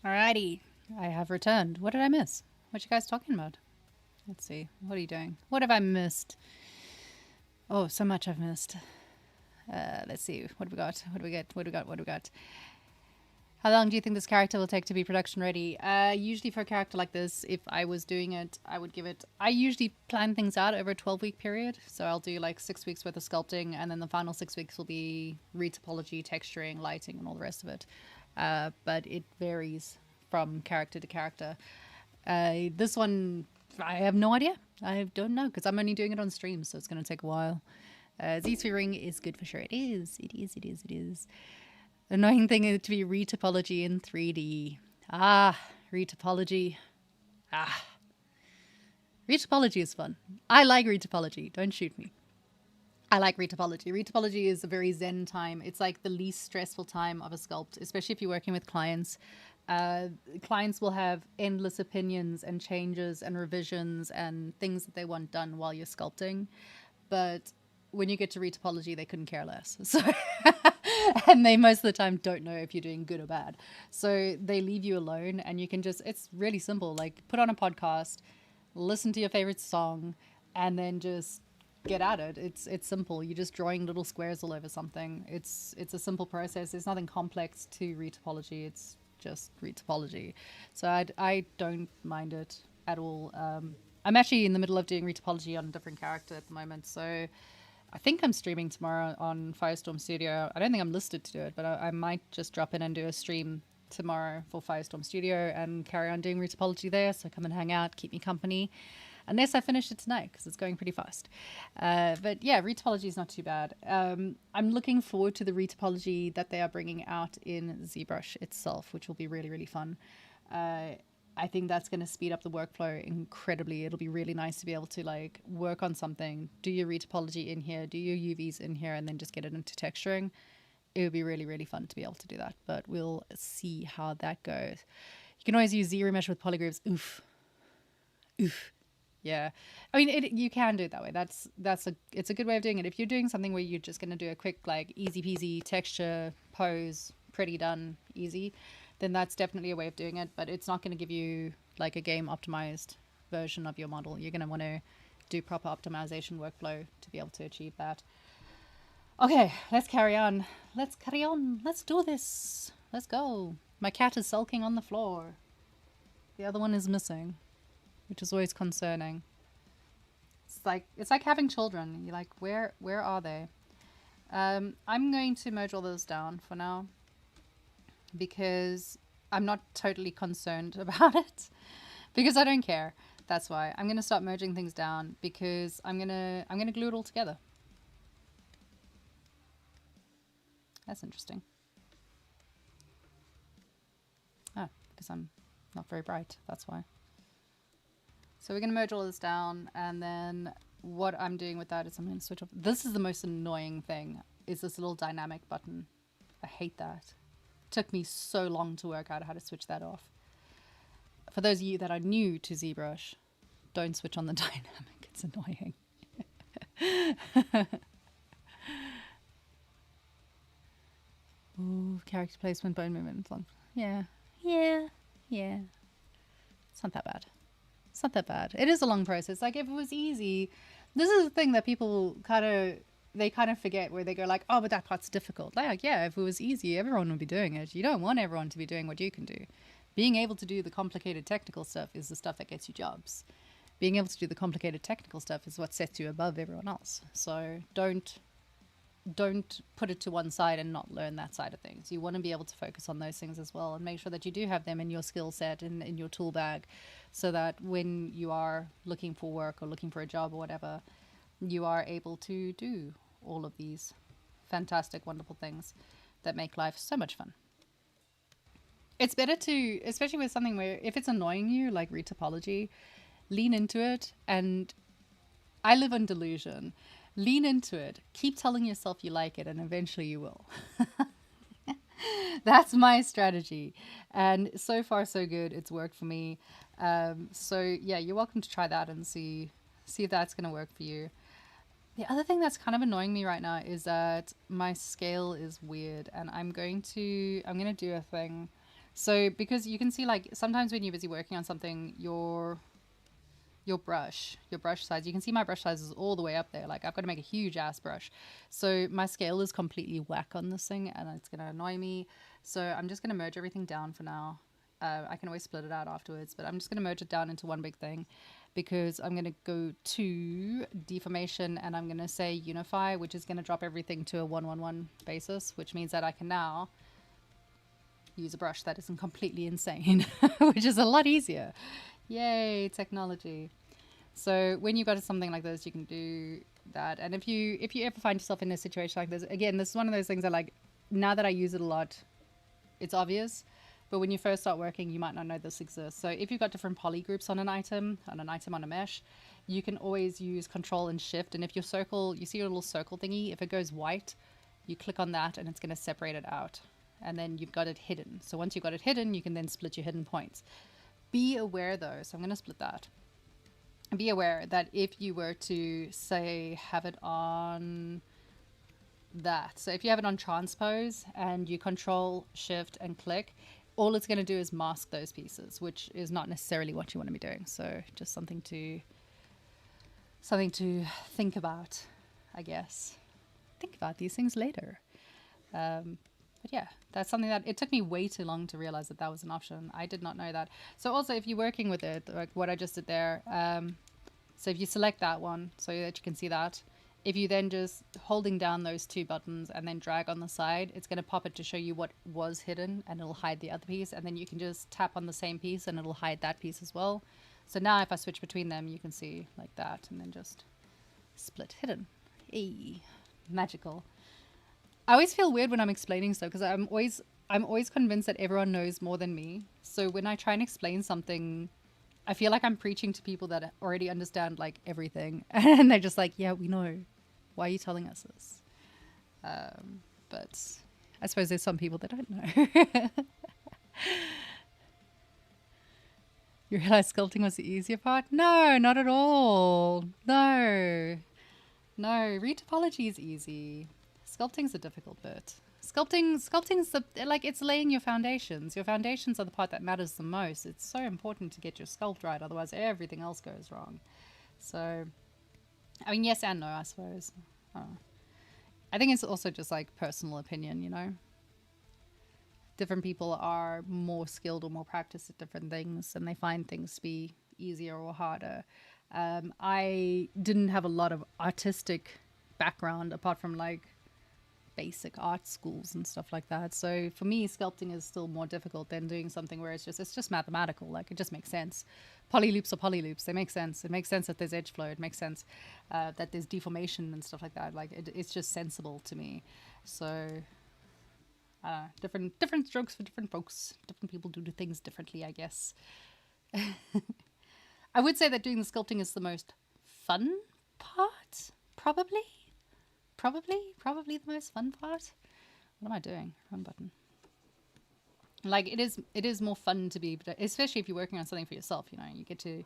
[SPEAKER 1] Alrighty, I have returned. What did I miss? What you guys talking about? Let's see. What are you doing? What have I missed? Oh, so much I've missed. Let's see. What have we got? What do we get? What do we got? What do we got? How long do you think this character will take to be production ready? Usually for a character like this, if I was doing it, I would give it... I usually plan things out over a 12-week period. So I'll do like 6 weeks worth of sculpting, and then the final 6 weeks will be retopology, texturing, lighting, and all the rest of it. But it varies from character to character. This one, I have no idea. I don't know, because I'm only doing it on stream, so it's going to take a while. Z-sphere ring is good for sure. It is. It is. It is. It is. Annoying thing is to be retopology in 3D. Retopology. Retopology is fun. I like retopology. Don't shoot me. I like retopology. Retopology is a very zen time. It's like the least stressful time of a sculpt, especially if you're working with clients. Clients will have endless opinions and changes and revisions and things that they want done while you're sculpting. But when you get to retopology, they couldn't care less. So and they most of the time don't know if you're doing good or bad. So they leave you alone, and you can just, it's really simple. Like, put on a podcast, listen to your favorite song, and then just get at it. It's simple. You're just drawing little squares all over something. It's a simple process. There's nothing complex to retopology. It's just retopology. So I don't mind it at all. I'm actually in the middle of doing retopology on a different character at the moment. So I think I'm streaming tomorrow on Firestorm Studio. I don't think I'm listed to do it, but I might just drop in and do a stream tomorrow for Firestorm Studio and carry on doing retopology there. So come and hang out, keep me company. Unless I finish it tonight, because it's going pretty fast. But yeah, retopology is not too bad. I'm looking forward to the retopology that they are bringing out in ZBrush itself, which will be really, really fun. I think that's going to speed up the workflow incredibly. It'll be really nice to be able to like work on something, do your retopology in here, do your UVs in here, and then just get it into texturing. It would be really, really fun to be able to do that, but we'll see how that goes. You can always use ZRemesh with polygroups. Oof. Yeah, I mean, you can do it that way. It's a good way of doing it. If you're doing something where you're just going to do a quick, like, easy peasy texture pose, pretty done, easy, then that's definitely a way of doing it. But it's not going to give you like a game optimized version of your model. You're going to want to do proper optimization workflow to be able to achieve that. Okay, let's carry on. Let's do this. Let's go. My cat is sulking on the floor. The other one is missing, which is always concerning. It's like having children. You're like, where are they? I'm going to merge all those down for now because I'm not totally concerned about it because I don't care. That's why I'm going to start merging things down because I'm going to glue it all together. That's interesting. Ah, because I'm not very bright. That's why. So we're going to merge all this down, and then what I'm doing with that is I'm going to switch off. This is the most annoying thing, is this little dynamic button. I hate that. It took me so long to work out how to switch that off. For those of you that are new to ZBrush, don't switch on the dynamic. It's annoying. Ooh, character placement, bone movement. Yeah. It's not that bad. It's not that bad. It is a long process. Like, if it was easy, this is the thing that people kind of forget, where they go like, oh, but that part's difficult. Like, yeah, if it was easy, everyone would be doing it. You don't want everyone to be doing what you can do. Being able to do the complicated technical stuff is the stuff that gets you jobs. Being able to do the complicated technical stuff is what sets you above everyone else. So don't put it to one side and not learn that side of things. You want to be able to focus on those things as well and make sure that you do have them in your skill set and in your tool bag, so that when you are looking for work or looking for a job or whatever, you are able to do all of these fantastic, wonderful things that make life so much fun. It's better to, especially with something where if it's annoying you, like retopology, lean into it. And I live on delusion. Lean into it. Keep telling yourself you like it, and eventually you will. That's my strategy. And so far, so good. It's worked for me. So yeah, you're welcome to try that and see if that's going to work for you. The other thing that's kind of annoying me right now is that my scale is weird, and I'm going to do a thing. So because you can see, like, sometimes when you're busy working on something, your brush size, you can see my brush size is all the way up there. Like, I've got to make a huge ass brush. So my scale is completely whack on this thing, and it's going to annoy me. So I'm just going to merge everything down for now. I can always split it out afterwards, but I'm just going to merge it down into one big thing, because I'm going to go to deformation and I'm going to say unify, which is going to drop everything to a 1-1-1 basis, which means that I can now use a brush that isn't completely insane, which is a lot easier. Yay, technology. So when you got something like this, you can do that. And if you ever find yourself in a situation like this, again, this is one of those things that, like, now that I use it a lot, it's obvious. But when you first start working, you might not know this exists. So if you've got different poly groups on an item on a mesh, you can always use Control and Shift. And if your circle, you see your little circle thingy, if it goes white, you click on that and it's going to separate it out. And then you've got it hidden. So once you've got it hidden, you can then split your hidden points. Be aware though, so I'm going to split that. Be aware that if you were to, say, have it on that. So if you have it on transpose and you control, shift, and click, all it's going to do is mask those pieces, which is not necessarily what you want to be doing. So just something to think about, I guess. Think about these things later. But yeah, that's something that it took me way too long to realize that that was an option. I did not know that. So also, if you're working with it, like what I just did there, so if you select that one so that you can see that, if you then just holding down those two buttons and then drag on the side, it's going to pop it to show you what was hidden, and it'll hide the other piece. And then you can just tap on the same piece and it'll hide that piece as well. So now if I switch between them, you can see like that, and then just split hidden. Eee, magical. I always feel weird when I'm explaining stuff because I'm always convinced that everyone knows more than me. So when I try and explain something, I feel like I'm preaching to people that already understand like everything, and they're just like, "Yeah, we know. Why are you telling us this?" But I suppose there's some people that don't know. You realize sculpting was the easier part? No, not at all. No. Read topology is easy. Sculpting's a difficult bit. Sculpting's the, like, it's laying your foundations. Your foundations are the part that matters the most. It's so important to get your sculpt right, otherwise everything else goes wrong. So, I mean, yes and no, I suppose. I think it's also just like personal opinion, you know? Different people are more skilled or more practiced at different things, and they find things to be easier or harder. I didn't have a lot of artistic background apart from like basic art schools and stuff like that. So for me, sculpting is still more difficult than doing something where it's just mathematical. Like, it just makes sense. Poly loops are poly loops. They make sense. It makes sense that there's edge flow. It makes sense that there's deformation and stuff like that. Like, it's just sensible to me. So different strokes for different folks. Different people do things differently, I guess. I would say that doing the sculpting is the most fun part, probably the most fun part. What am I doing? Wrong button. Like, it is more fun to be, especially if you're working on something for yourself, you know, you get to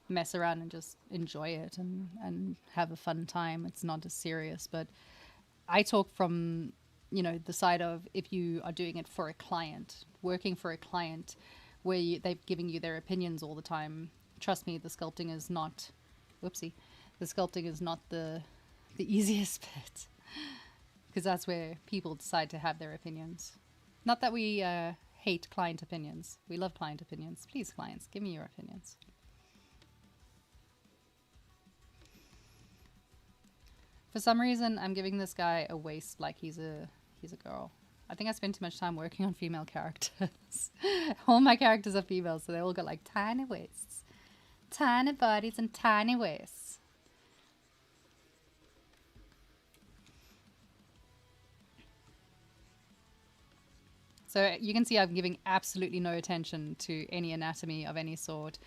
[SPEAKER 1] mess around and just enjoy it and have a fun time. It's not as serious. But I talk from, you know, the side of, if you are doing it for a client, working for a client where they're giving you their opinions all the time. Trust me, the sculpting is not, the sculpting is not the easiest bit, because that's where people decide to have their opinions. Not that we hate client opinions. We love client opinions. Please, clients, give me your opinions. For some reason, I'm giving this guy a waist like he's a girl. I think I spent too much time working on female characters. All my characters are female, so they all got like tiny waists, tiny bodies, and tiny waists. So you can see I'm giving absolutely no attention to any anatomy of any sort,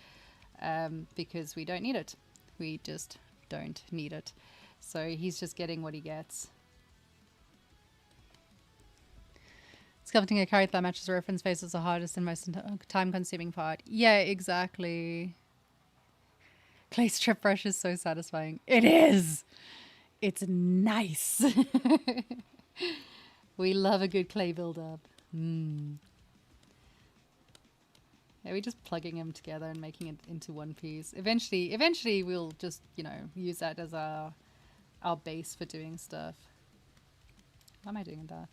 [SPEAKER 1] because we don't need it. We just don't need it. So he's just getting what he gets. Sculpting a character that matches the reference face is the hardest and most time-consuming part. Yeah, exactly. Clay strip brush is so satisfying. It is! It's nice. We love a good clay build-up. Yeah, we're just plugging them together and making it into one piece. Eventually we'll just, you know, use that as our base for doing stuff. Why am I doing that?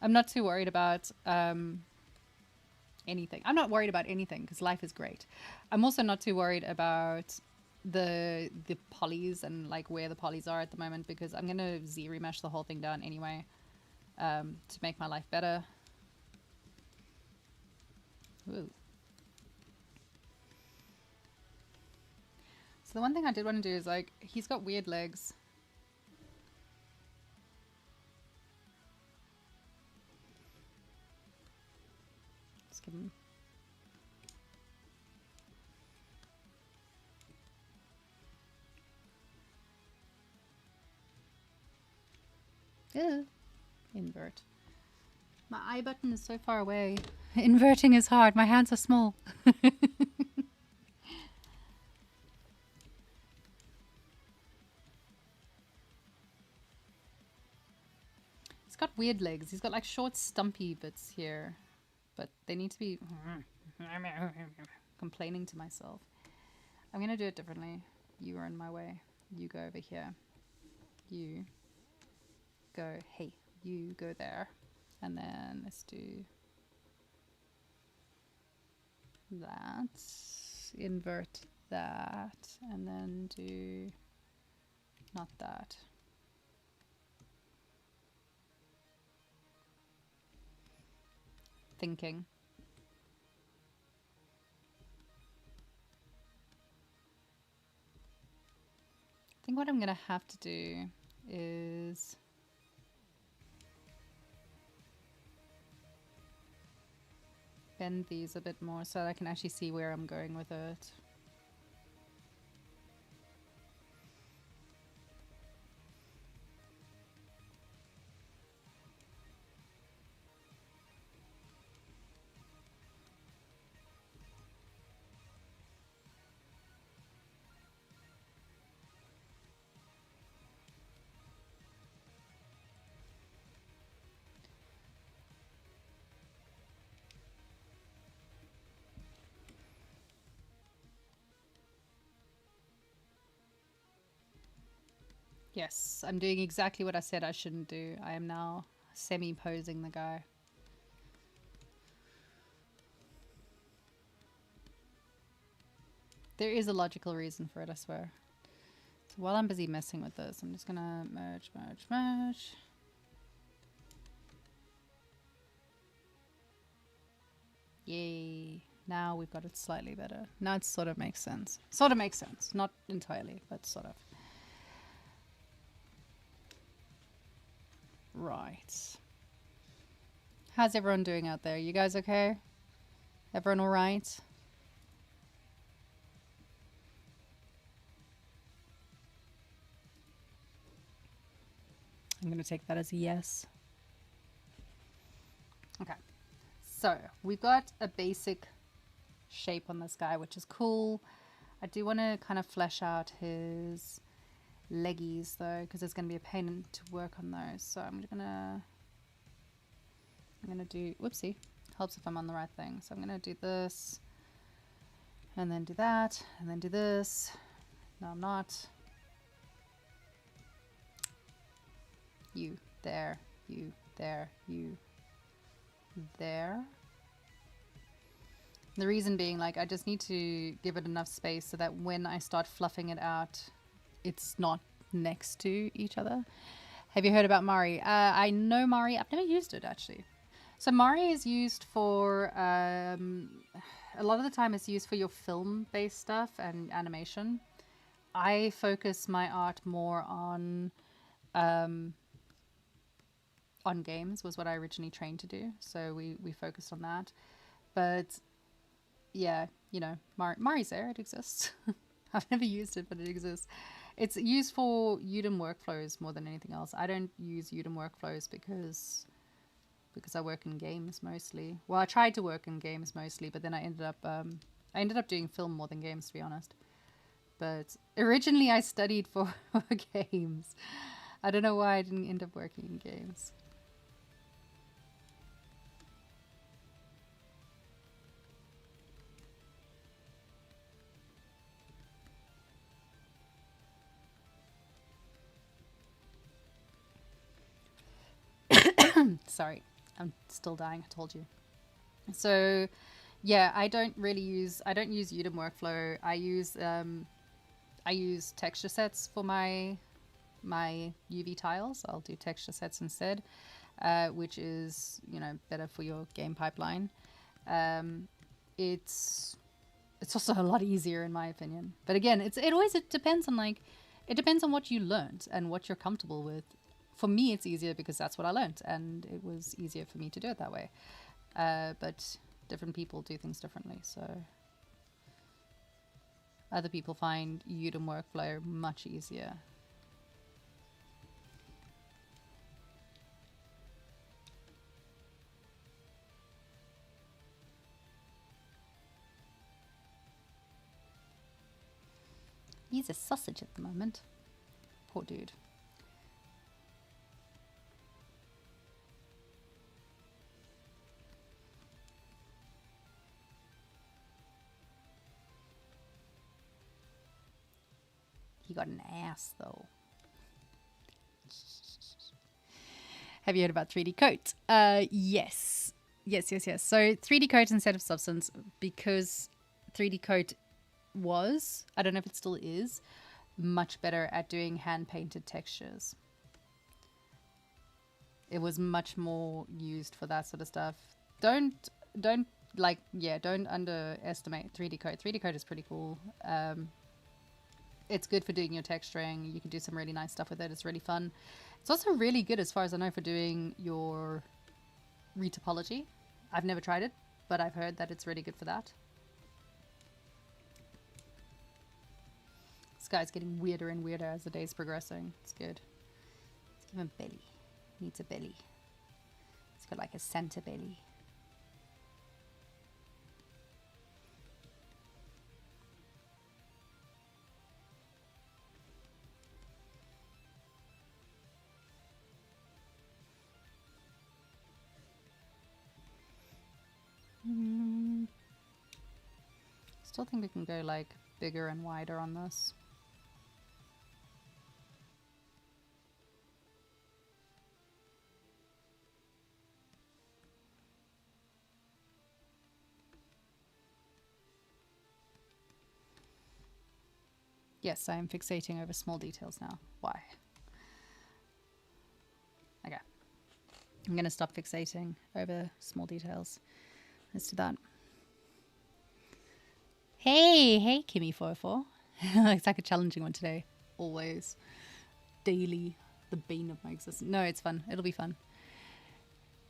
[SPEAKER 1] I'm not too worried about anything. I'm not worried about anything because life is great. I'm also not too worried about the polys and like where the polys are at the moment, because I'm gonna Z-remesh the whole thing down anyway, to make my life better. Ooh. So the one thing I did want to do is, like, he's got weird legs. Just give him. Yeah. Invert. My I button is so far away. Inverting is hard. My hands are small. He's got weird legs. He's got like short, stumpy bits here, but they need to be complaining to myself. I'm gonna do it differently. You are in my way. You go over here. You go, hey, you go there. And then let's do that. Invert that. And then do not that. Thinking. I think what I'm gonna have to do is bend these a bit more so that I can actually see where I'm going with it. Yes, I'm doing exactly what I said I shouldn't do. I am now semi-posing the guy. There is a logical reason for it, I swear. So while I'm busy messing with this, I'm just gonna merge, merge, merge. Yay. Now we've got it slightly better. Now it sort of makes sense. Sort of makes sense. Not entirely, but sort of. Right. How's everyone doing out there? You guys okay? Everyone all right? I'm going to take that as a yes. Okay. So we've got a basic shape on this guy, which is cool. I do want to kind of flesh out his leggies though, because there's going to be a pain to work on those. So I'm gonna do, whoopsie, helps if I'm on the right thing. So I'm gonna do this, and then do that, and then do this. No, I'm not. You there, you there, you there. The reason being, like, I just need to give it enough space so that when I start fluffing it out, it's not next to each other. Have you heard about Mari? I know Mari. I've never used it, actually. So Mari is used for, a lot of the time it's used for your film-based stuff and animation. I focus my art more on games, was what I originally trained to do. So we focused on that. But yeah, you know, Mari's there. It exists. I've never used it, but it exists. It's used for Udemy workflows more than anything else. I don't use Udemy workflows because I work in games mostly. Well, I tried to work in games mostly, but then I ended up doing film more than games, to be honest. But originally I studied for games. I don't know why I didn't end up working in games. Sorry, I'm still dying, I told you. So yeah, I don't use Udemy workflow. I use texture sets for my UV tiles. I'll do texture sets instead, which is, you know, better for your game pipeline. It's also a lot easier in my opinion. But again, it depends on, like, it depends on what you learned and what you're comfortable with. For me, it's easier because that's what I learned, and it was easier for me to do it that way. But different people do things differently, so other people find Udemy workflow much easier. He's a sausage at the moment. Poor dude. he got an ass though. Have you heard about 3D coat? Yes. Yes. So 3D coat instead of substance, because 3D coat was, I don't know if it still is, much better at doing hand painted textures. It was much more used for that sort of stuff. Don't underestimate 3D coat. 3D coat is pretty cool. It's good for doing your texturing. You can do some really nice stuff with it. It's really fun. It's also really good, as far as I know, for doing your retopology. I've never tried it, but I've heard that it's really good for that. This guy's getting weirder and weirder as the day's progressing. It's good. Let's give him belly. Needs a belly. It's got like a Santa belly. Still think we can go like bigger and wider on this. Yes, I am fixating over small details now. Why? Okay. I'm going to stop fixating over small details. Let's do that. Hey, Kimmy404. It's like a challenging one today. Always. Daily. The bane of my existence. No, it's fun. It'll be fun.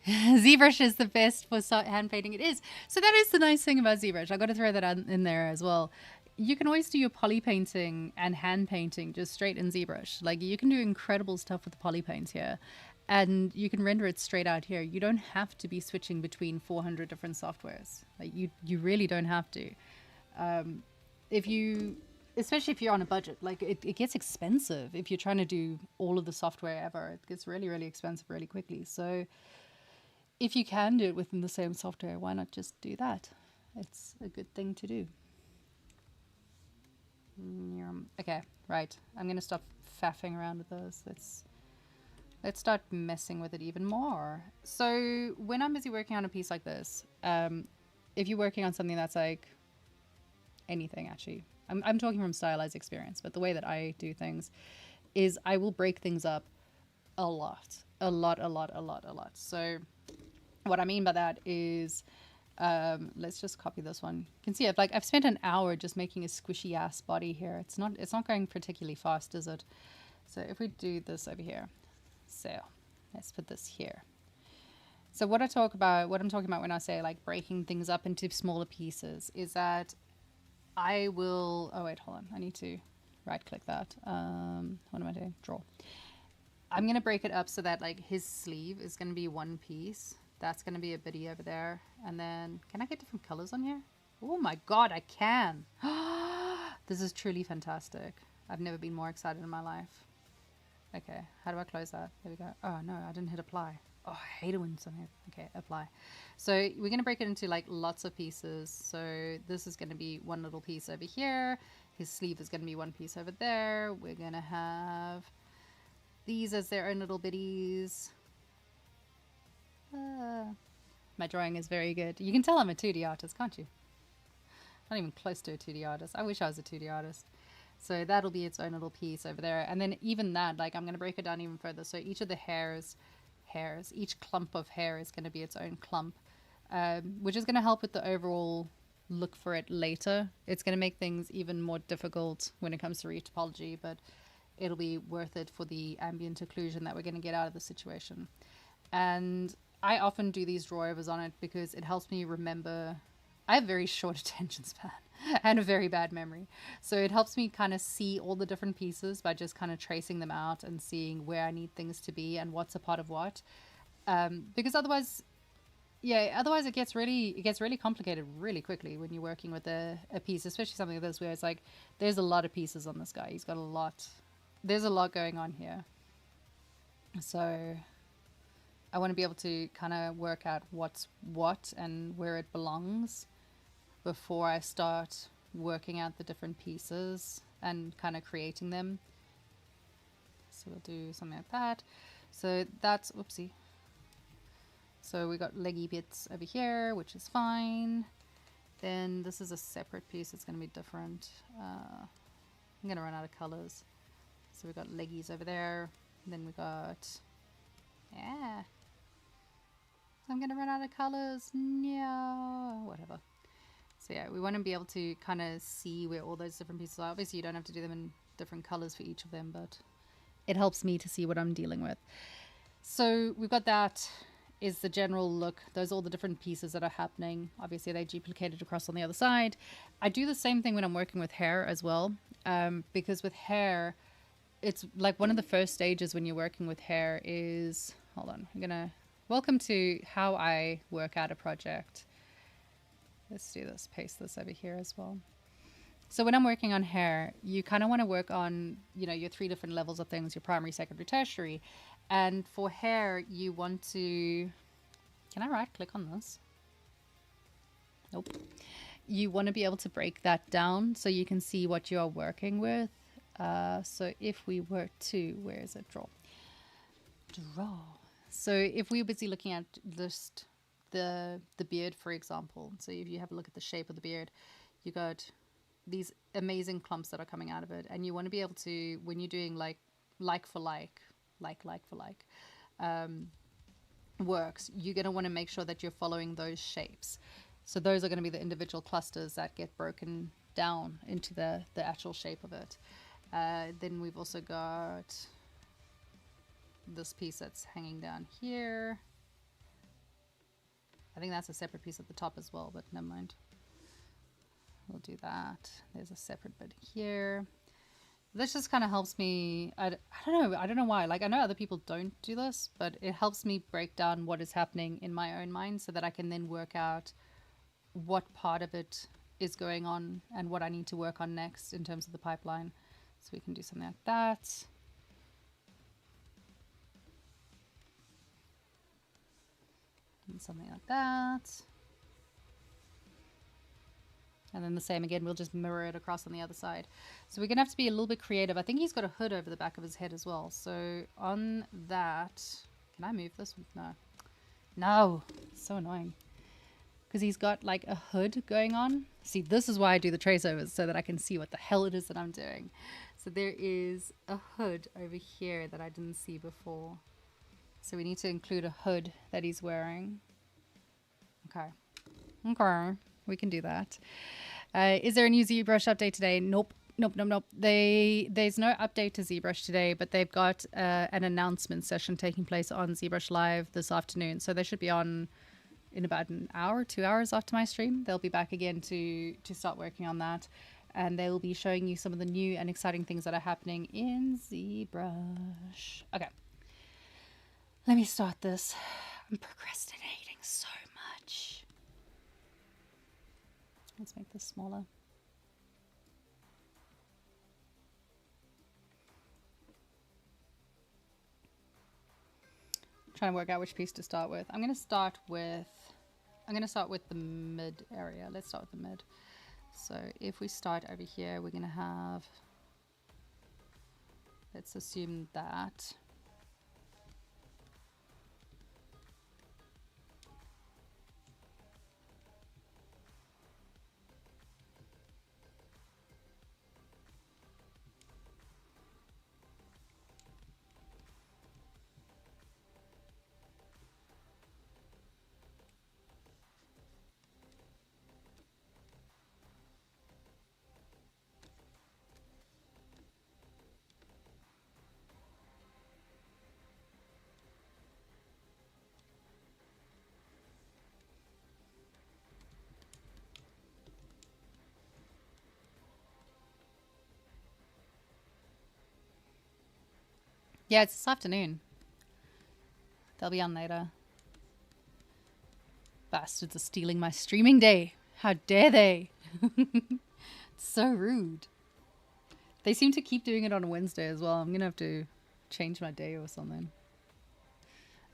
[SPEAKER 1] ZBrush is the best for hand painting. It is. So that is the nice thing about ZBrush. I got to throw that in there as well. You can always do your poly painting and hand painting just straight in ZBrush. Like, you can do incredible stuff with the poly paint here, and you can render it straight out here. You don't have to be switching between 400 different softwares. Like, you really don't have to. Especially if you're on a budget, like it gets expensive if you're trying to do all of the software ever. It gets really, really expensive really quickly. So if you can do it within the same software, why not just do that? It's a good thing to do. Okay, right. I'm going to stop faffing around with those. Let's start messing with it even more. So when I'm busy working on a piece like this, if you're working on something that's like anything, actually, I'm talking from stylized experience, but the way that I do things is I will break things up a lot. So what I mean by that is, let's just copy this one. You can see I've spent an hour just making a squishy ass body here. It's not going particularly fast, is it? So if we do this over here, so let's put this here. So what I'm talking about when I say like breaking things up into smaller pieces is that I will, oh wait, hold on. I need to right click that. What am I doing? Draw. I'm going to break it up so that like his sleeve is going to be one piece. That's going to be a bitty over there. And then, can I get different colors on here? Oh my God, I can. This is truly fantastic. I've never been more excited in my life. Okay, how do I close that? There we go. Oh no, I didn't hit apply. Oh, I hate it when it's on here. Okay, apply. So we're going to break it into like lots of pieces. So this is going to be one little piece over here. His sleeve is going to be one piece over there. We're going to have these as their own little bitties. My drawing is very good. You can tell I'm a 2D artist, can't you? Not even close to a 2D artist. I wish I was a 2D artist. So that'll be its own little piece over there. And then even that, like I'm going to break it down even further. So each of the hairs, each clump of hair is going to be its own clump, which is going to help with the overall look for it later. It's going to make things even more difficult when it comes to retopology, but it'll be worth it for the ambient occlusion that we're going to get out of the situation. And I often do these drawovers on it because it helps me remember. I have very short attention span and a very bad memory. So it helps me kind of see all the different pieces by just kind of tracing them out and seeing where I need things to be and what's a part of what. Because otherwise it gets really complicated really quickly when you're working with a piece, especially something like this where it's like there's a lot of pieces on this guy. He's got a lot. There's a lot going on here. So I want to be able to kind of work out what's what and where it belongs before I start working out the different pieces. and kind of creating them. So we'll do something like that. So that's, oopsie. So we got leggy bits over here, which is fine. Then this is a separate piece. It's going to be different. I'm going to run out of colors. So we got leggies over there. Then we got, yeah. I'm going to run out of colors. No, whatever. So yeah, we want to be able to kind of see where all those different pieces are. Obviously, you don't have to do them in different colors for each of them, but it helps me to see what I'm dealing with. So we've got that is the general look. Those are all the different pieces that are happening. Obviously, they duplicated across on the other side. I do the same thing when I'm working with hair as well, because with hair, it's like one of the first stages when you're working with hair is, hold on, I'm gonna, welcome to how I work out a project. Let's do this, paste this over here as well. So when I'm working on hair, you kind of want to work on, you know, your 3 different levels of things, your primary, secondary, tertiary. And for hair, you want to, can I right click on this? Nope. You want to be able to break that down so you can see what you are working with. So if we were to, where is it? Draw. So if we were busy looking at just the beard, for example. So if you have a look at the shape of the beard, you got these amazing clumps that are coming out of it, and you want to be able to, when you're doing like for like works, you're going to want to make sure that you're following those shapes. So those are going to be the individual clusters that get broken down into the actual shape of it. Then we've also got this piece that's hanging down here. I think that's a separate piece at the top as well, but never mind. We'll do that. There's a separate bit here. This just kind of helps me. I don't know why. Like, I know other people don't do this, but it helps me break down what is happening in my own mind so that I can then work out what part of it is going on and what I need to work on next in terms of the pipeline. So we can do something like that. And something like that. And then the same again, we'll just mirror it across on the other side. So we're going to have to be a little bit creative. I think he's got a hood over the back of his head as well. So on that, can I move this? No. No. So annoying. Because he's got like a hood going on. See, this is why I do the trace overs, so that I can see what the hell it is that I'm doing. So there is a hood over here that I didn't see before. So we need to include a hood that he's wearing. Okay. Okay. We can do that. Is there a new ZBrush update today? Nope. There's no update to ZBrush today, but they've got an announcement session taking place on ZBrush Live this afternoon. So they should be on in about an hour, 2 hours after my stream. They'll be back again to start working on that. And they will be showing you some of the new and exciting things that are happening in ZBrush. Okay. Let me start this. I'm procrastinating so much. Let's make this smaller. I'm trying to work out which piece to start with. I'm going to start with the mid area. Let's start with the mid. So if we start over here, we're going to have, let's assume that. Yeah, it's this afternoon. They'll be on later. Bastards are stealing my streaming day. How dare they? So rude. They seem to keep doing it on a Wednesday as well. I'm going to have to change my day or something.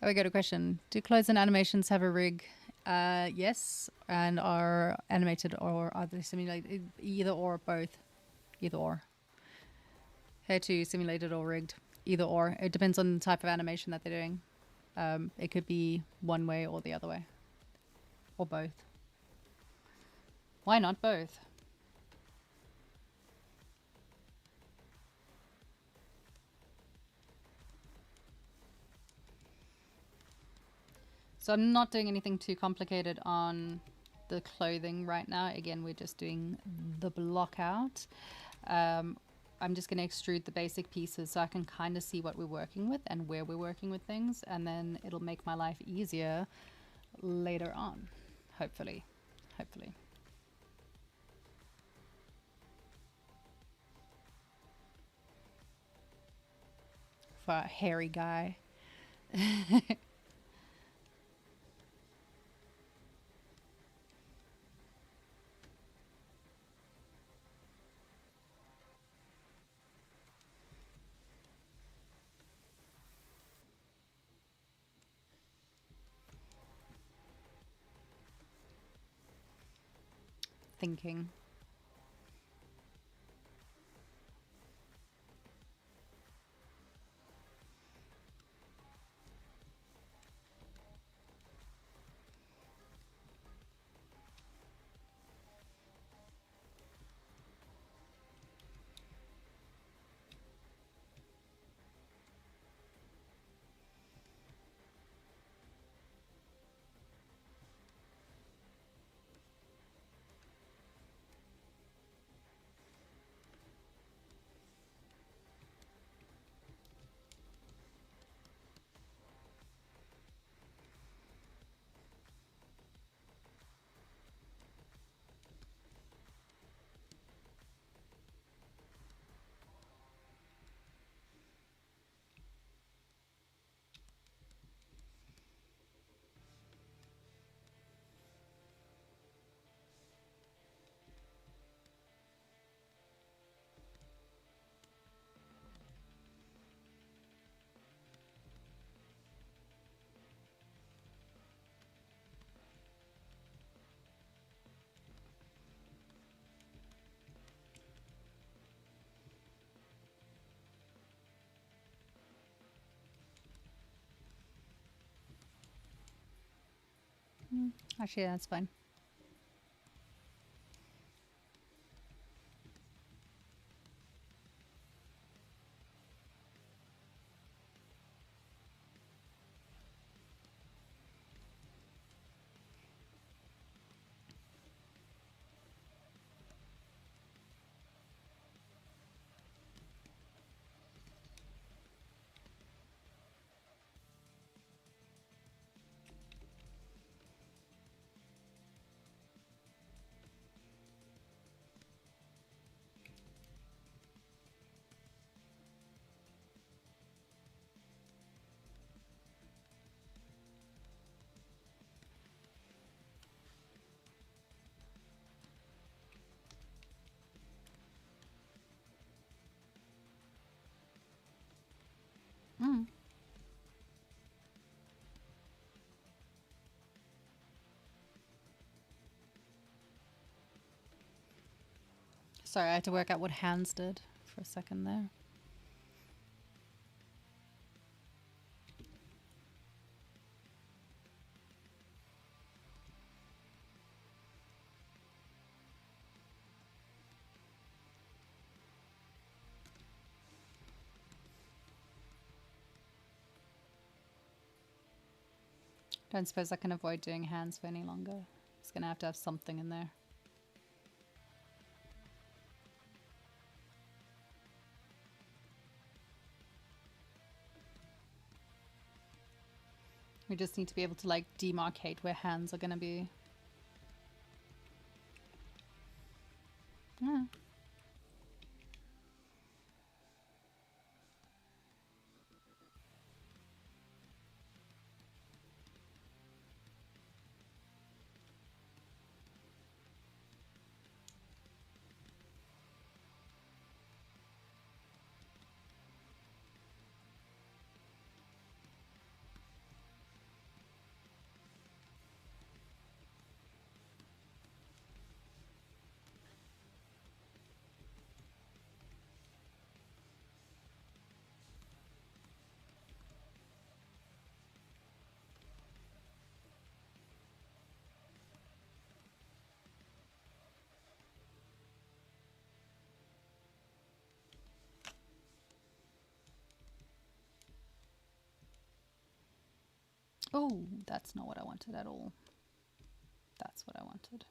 [SPEAKER 1] Oh, I got a question. Do clothes and animations have a rig? Yes. And are animated, or are they simulated? Either or, both. Either or. Hair 2 simulated or rigged. Either or. It depends on the type of animation that they're doing. It could be one way or the other way. Or both. Why not both? So I'm not doing anything too complicated on the clothing right now. Again, we're just doing the block out. I'm just going to extrude the basic pieces so I can kind of see what we're working with and where we're working with things, and then it'll make my life easier later on, hopefully. For a hairy guy. Thinking. Actually, that's fine. Mm. Sorry, I had to work out what hands did for a second there. Don't suppose I can avoid doing hands for any longer. It's gonna have to have something in there. We just need to be able to like demarcate where hands are gonna be. Yeah. Oh, that's not what I wanted at all. That's what I wanted.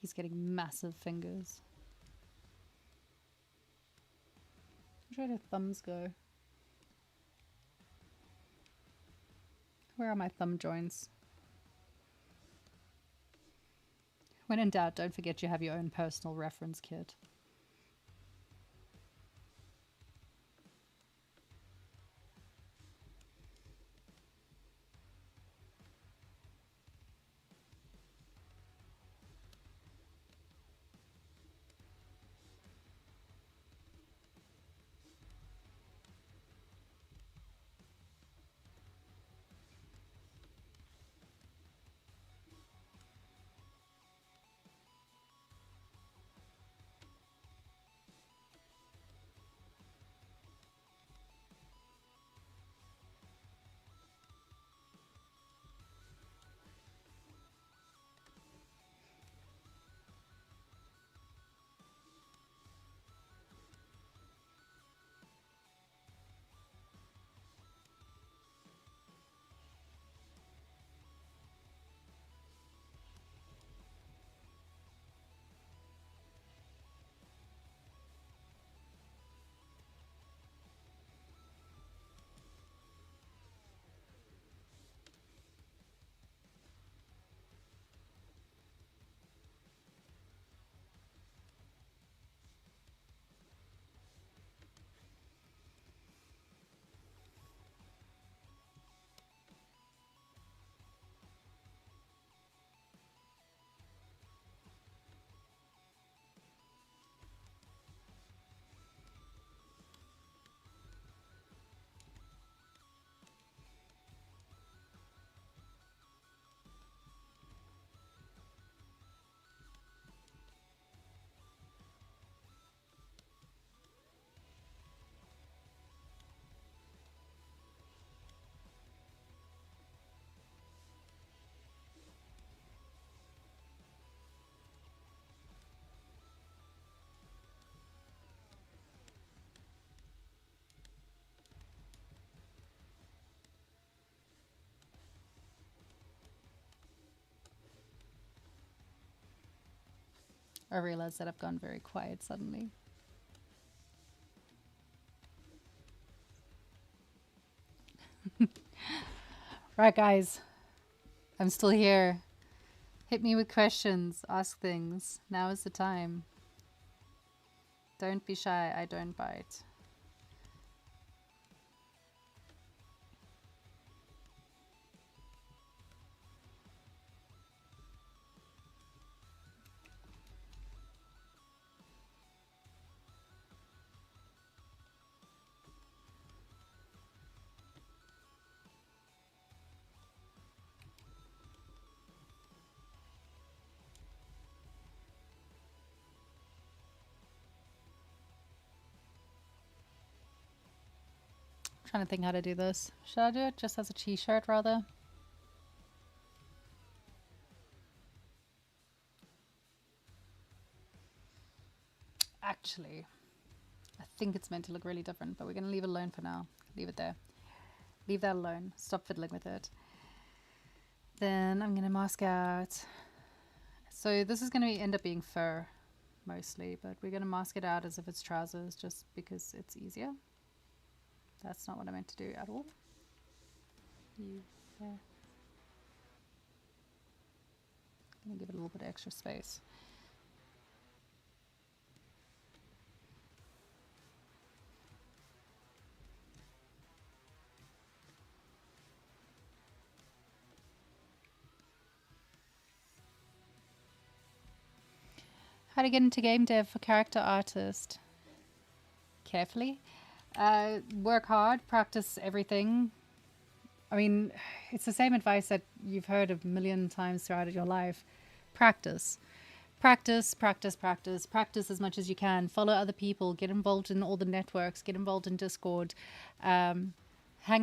[SPEAKER 1] He's getting massive fingers. Where did thumbs go? Where are my thumb joints? When in doubt, don't forget you have your own personal reference kit. I realize that I've gone very quiet suddenly. Right, guys. I'm still here. Hit me with questions. Ask things. Now is the time. Don't be shy. I don't bite. I'm trying to think how to do this. Should I do it just as a t-shirt rather? Actually, I think it's meant to look really different, but we're going to leave it alone for now. Leave it there. Leave that alone. Stop fiddling with it. Then I'm going to mask out. So this is going to end up being fur mostly, but we're going to mask it out as if it's trousers just because it's easier. That's not what I meant to do at all. You there. I'm going to give it a little bit of extra space. How to get into game dev for character artist. Carefully. Work hard, practice everything. I mean, it's the same advice that you've heard a million times throughout your life. Practice. Practice, practice, practice, practice as much as you can. Follow other people, get involved in all the networks, get involved in Discord, hang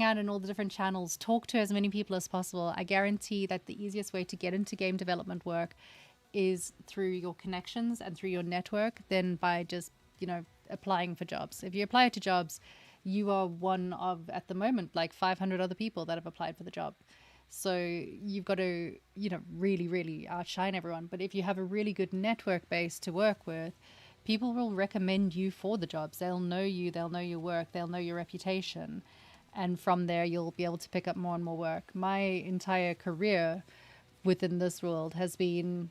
[SPEAKER 1] out in all the different channels, talk to as many people as possible. I guarantee that the easiest way to get into game development work is through your connections and through your network than by just, applying for jobs. If you apply to jobs, you are one of, at the moment, like 500 other people that have applied for the job. So you've got to, really, really outshine everyone. But if you have a really good network base to work with, people will recommend you for the jobs. They'll know you, they'll know your work, they'll know your reputation. And from there, you'll be able to pick up more and more work. My entire career within this world has been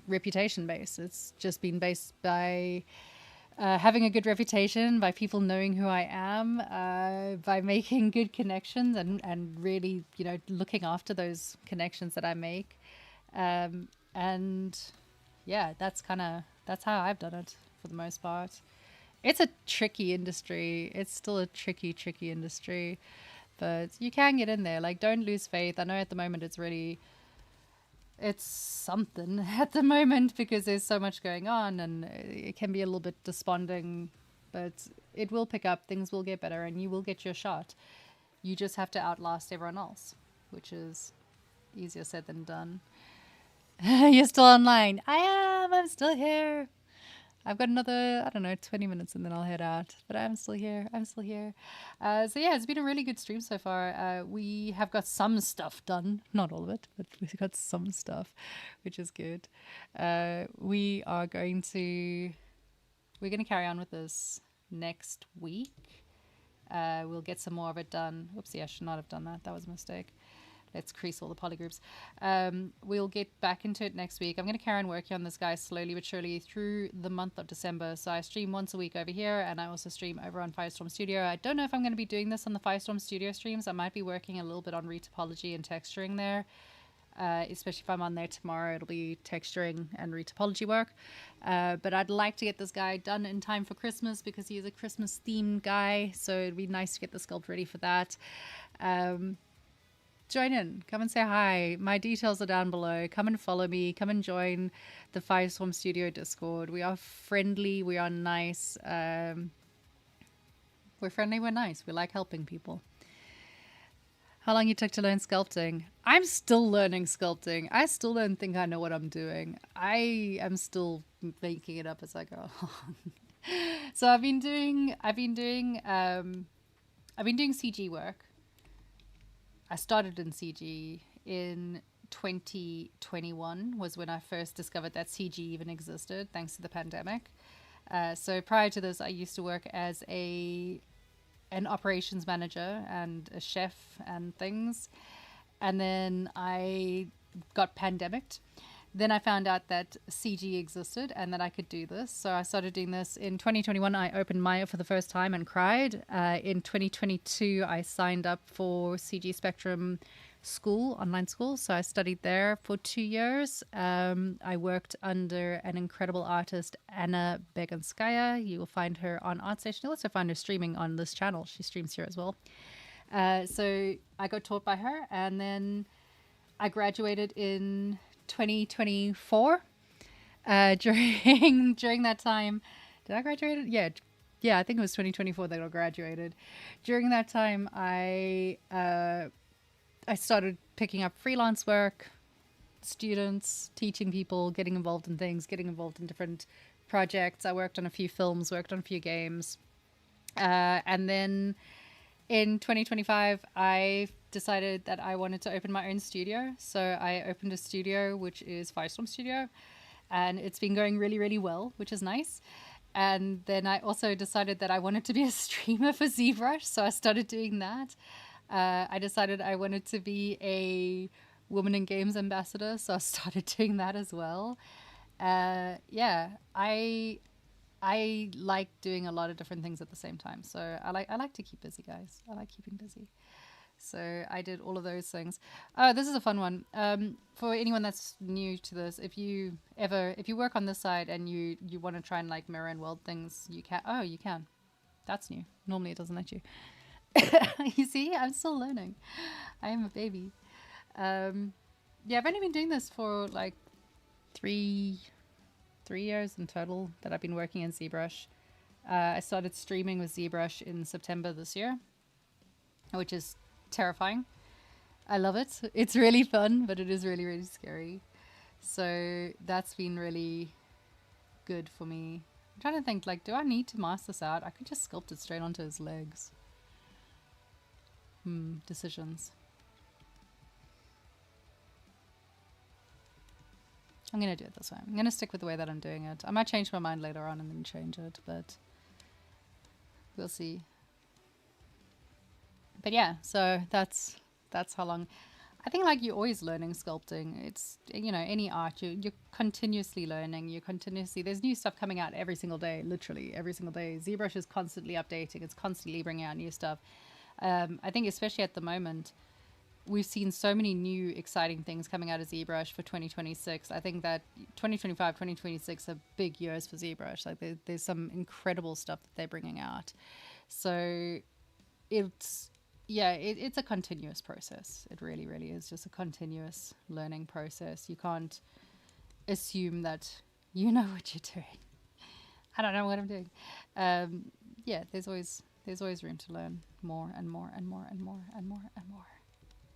[SPEAKER 1] reputation based. It's just been based by having a good reputation, by people knowing who I am, by making good connections and really, looking after those connections that I make. And yeah, that's how I've done it for the most part. It's a tricky industry. It's still a tricky industry, but you can get in there. Like, don't lose faith. I know at the moment it's something at the moment because there's so much going on and it can be a little bit desponding, but it will pick up, things will get better, and you will get your shot. You just have to outlast everyone else, which is easier said than done. You're still online. I'm still here. I've got another, 20 minutes and then I'll head out. But I'm still here. So yeah, it's been a really good stream so far. We have got some stuff done. Not all of it, but we've got some stuff, which is good. We're going to carry on with this next week. We'll get some more of it done. Oopsie, I should not have done that. That was a mistake. Let's crease all the polygroups. We'll get back into it next week. I'm going to carry on working on this guy slowly but surely through the month of December. So I stream once a week over here, and I also stream over on Firestorm Studio. I don't know if I'm going to be doing this on the Firestorm Studio streams. I might be working a little bit on retopology and texturing there. Especially if I'm on there tomorrow, it'll be texturing and retopology work. But I'd like to get this guy done in time for Christmas because he is a Christmas themed guy. So it'd be nice to get the sculpt ready for that. Join in, come and say hi. My details are down below. Come and follow me. Come and join the Firestorm Studio Discord. We are friendly. We are nice. We're friendly. We're nice. We like helping people. How long you took to learn sculpting? I'm still learning sculpting. I still don't think I know what I'm doing. I am still making it up as I go along. So I've been doing CG work. I started in CG in 2021 was when I first discovered that CG even existed, thanks to the pandemic. So prior to this, I used to work as an operations manager and a chef and things. And then I got pandemicked. Then I found out that CG existed and that I could do this. So I started doing this. In 2021, I opened Maya for the first time and cried. In 2022, I signed up for CG Spectrum school, online school. So I studied there for 2 years. I worked under an incredible artist, Anna Beganskaya. You will find her on ArtStation. You'll also find her streaming on this channel. She streams here as well. So I got taught by her, and then I graduated in 2024. During that time, did I graduate? Yeah, I think it was 2024 that I graduated. During that time, I started picking up freelance work, students, teaching people, getting involved in things, getting involved in different projects. I worked on a few films, worked on a few games, and then in 2025, I decided that I wanted to open my own studio. So I opened a studio, which is Firestorm Studio, and it's been going really, really well, which is nice. And then I also decided that I wanted to be a streamer for ZBrush, so I started doing that. I decided I wanted to be a Women in Games ambassador, so I started doing that as well. Yeah, I like doing a lot of different things at the same time. So I like to keep busy, guys. I like keeping busy. So I did all of those things. Oh, this is a fun one. For anyone that's new to this, if you work on this side and you want to try and like mirror and weld things, you can. Oh, you can. That's new. Normally it doesn't let you. You see, I'm still learning. I am a baby. Yeah, I've only been doing this for like three years in total that I've been working in ZBrush. I started streaming with ZBrush in September this year, which is terrifying. I love it. It's really fun, but it is really, really scary. So that's been really good for me. I'm trying to think, like, do I need to mask this out? I could just sculpt it straight onto his legs. Decisions. I'm going to do it this way. I'm going to stick with the way that I'm doing it. I might change my mind later on and then change it, but we'll see. But yeah, so that's how long. I think like you're always learning sculpting. It's, you know, any art, you're continuously learning. There's new stuff coming out every single day, literally every single day. ZBrush is constantly updating. It's constantly bringing out new stuff. I think especially at the moment, we've seen so many new exciting things coming out of ZBrush for 2026. I think that 2025, 2026 are big years for ZBrush. Like there's some incredible stuff that they're bringing out. So it's a continuous process. It really, really is just a continuous learning process. You can't assume that you know what you're doing. I don't know what I'm doing. There's always room to learn more and more and more and more and more and more.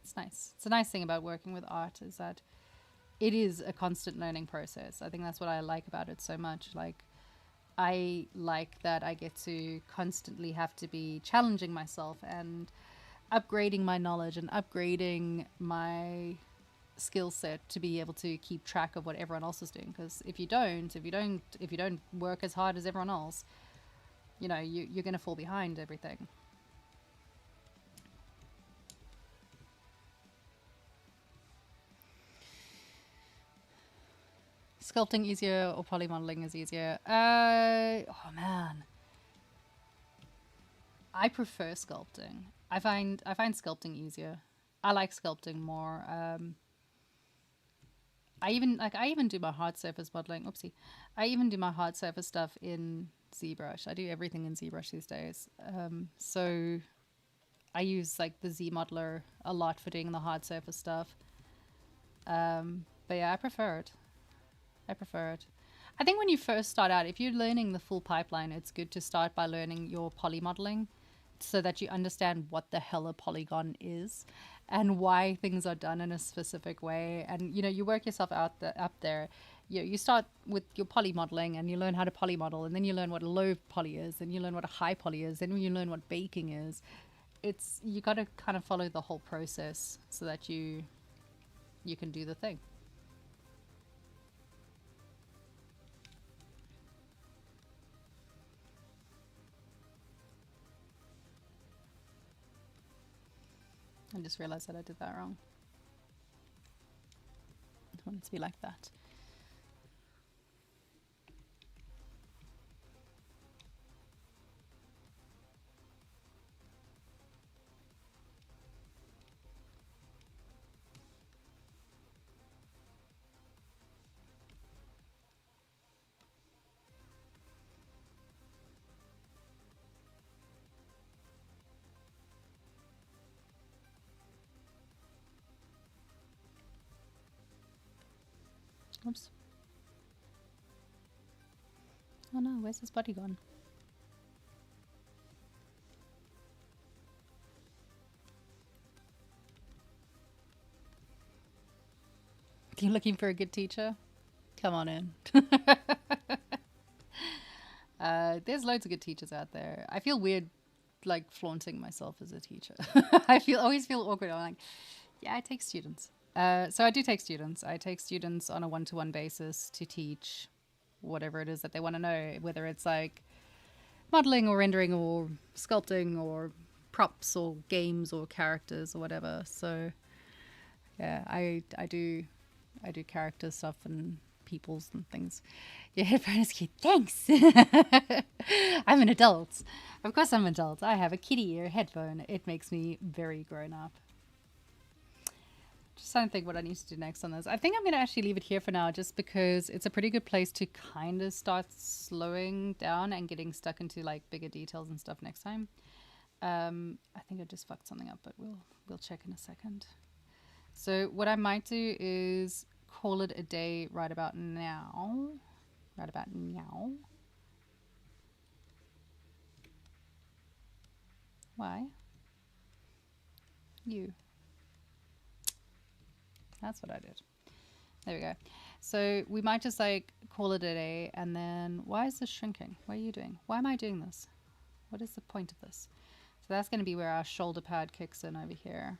[SPEAKER 1] It's nice. It's a nice thing about working with art is that it is a constant learning process. I think that's what I like about it so much. Like, I like that I get to constantly have to be challenging myself and upgrading my knowledge and upgrading my skill set to be able to keep track of what everyone else is doing. Because if you don't work as hard as everyone else, you know, you're going to fall behind everything. Sculpting easier or polymodeling is easier? Oh man, I prefer sculpting. I find sculpting easier. I like sculpting more. I even do my hard surface modeling. Oopsie, I even do my hard surface stuff in ZBrush. I do everything in ZBrush these days. So I use like the Z modeler a lot for doing the hard surface stuff. But yeah, I prefer it. I think when you first start out, if you're learning the full pipeline, it's good to start by learning your poly modeling so that you understand what the hell a polygon is and why things are done in a specific way. And, you know, you work yourself up there. You start with your poly modeling and you learn how to poly model, and then you learn what a low poly is, and you learn what a high poly is, then you learn what baking is. You got to kind of follow the whole process so that you can do the thing. I just realized that I did that wrong. I want it to be like that. Oops. Oh no, where's his body gone? You looking for a good teacher? Come on in. There's loads of good teachers out there. I feel weird, like, flaunting myself as a teacher. always feel awkward. I'm like, yeah, I take students. So I do take students. I take students on a one-to-one basis to teach whatever it is that they want to know, whether it's like modeling or rendering or sculpting or props or games or characters or whatever. So yeah, I do character stuff and peoples and things. Your headphone is cute. Thanks. I'm an adult. Of course I'm an adult. I have a kitty ear headphone. It makes me very grown up. Just trying to think what I need to do next on this. I think I'm going to actually leave it here for now just because it's a pretty good place to kind of start slowing down and getting stuck into like bigger details and stuff next time. I think I just fucked something up, but we'll check in a second. So what I might do is call it a day right about now. Right about now. Why? You. That's what I did. There we go. So we might just like call it a day and then why is this shrinking? What are you doing? Why am I doing this? What is the point of this? So that's going to be where our shoulder pad kicks in over here.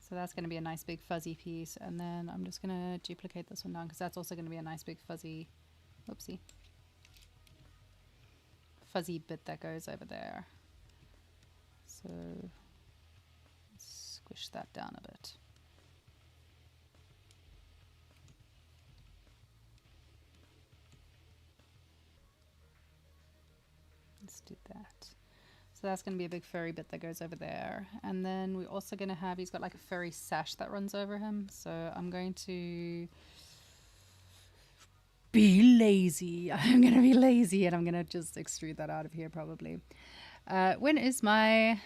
[SPEAKER 1] So that's going to be a nice big fuzzy piece. And then I'm just going to duplicate this one down because that's also going to be a nice big fuzzy, whoopsie, fuzzy bit that goes over there. So let's squish that down a bit. Let's do that. So that's going to be a big furry bit that goes over there. And then we're also going to have, he's got like a furry sash that runs over him. So I'm going to be lazy. I'm going to be lazy and I'm going to just extrude that out of here probably. When is my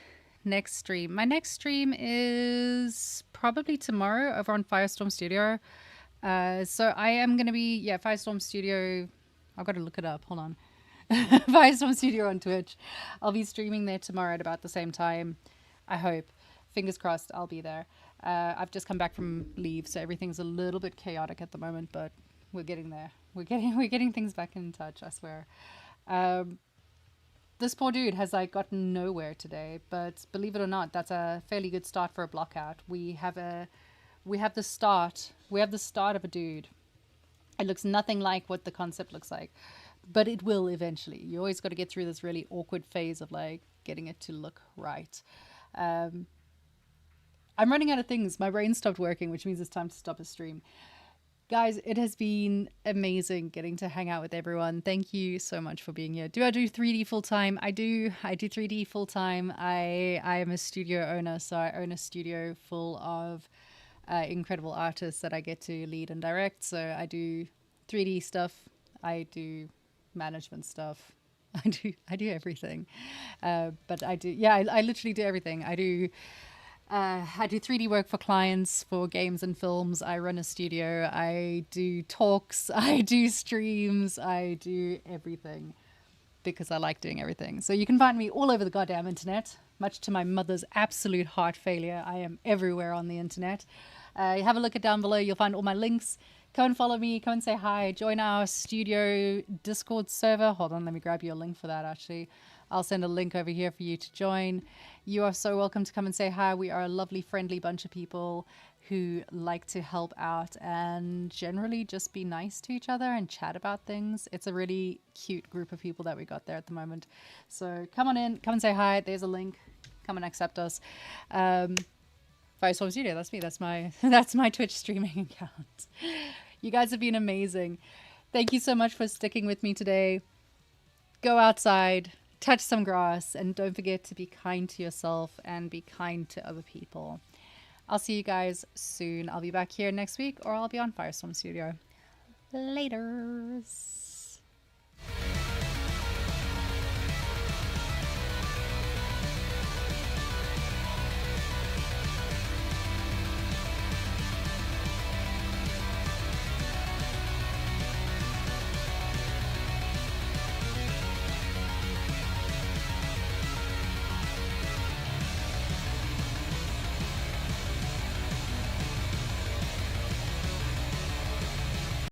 [SPEAKER 1] next stream? My next stream is probably tomorrow over on Firestorm Studio. So I am going to be, yeah, Firestorm Studio. I've got to look it up. Hold on. Firestorm Studio on Twitch. I'll be streaming there tomorrow at about the same time. I hope. Fingers crossed I'll be there. I've just come back from leave, so everything's a little bit chaotic at the moment, but we're getting there. We're getting things back in touch, I swear. This poor dude has like gotten nowhere today, but believe it or not, that's a fairly good start for a blockout. We have the start of a dude. It looks nothing like what the concept looks like. But it will eventually. You always got to get through this really awkward phase of like getting it to look right. I'm running out of things. My brain stopped working, which means it's time to stop a stream. Guys, it has been amazing getting to hang out with everyone. Thank you so much for being here. Do I do 3D full time? I do 3D full time. I am a studio owner, so I own a studio full of incredible artists that I get to lead and direct. So I do 3D stuff. I do management stuff. I do everything. But I do, yeah, I literally do everything. I do 3D work for clients for games and films. I run a studio. I do talks. I do streams. I do everything because I like doing everything. So you can find me all over the goddamn internet, much to my mother's absolute heart failure. I am everywhere on the internet. Have a look at down below. You'll find all my links. Come and follow me. Come and say hi. Join our studio Discord server. Hold on, let me grab you a link for that, actually. I'll send a link over here for you to join. You are so welcome to come and say hi. We are a lovely, friendly bunch of people who like to help out and generally just be nice to each other and chat about things. It's a really cute group of people that we got there at the moment. So come on in. Come and say hi. There's a link. Come and accept us. Firestorm Studio, that's me. That's my Twitch streaming account. You guys have been amazing. Thank you so much for sticking with me today. Go outside, touch some grass, and don't forget to be kind to yourself and be kind to other people. I'll see you guys soon. I'll be back here next week or I'll be on Firestorm Studio. Laters.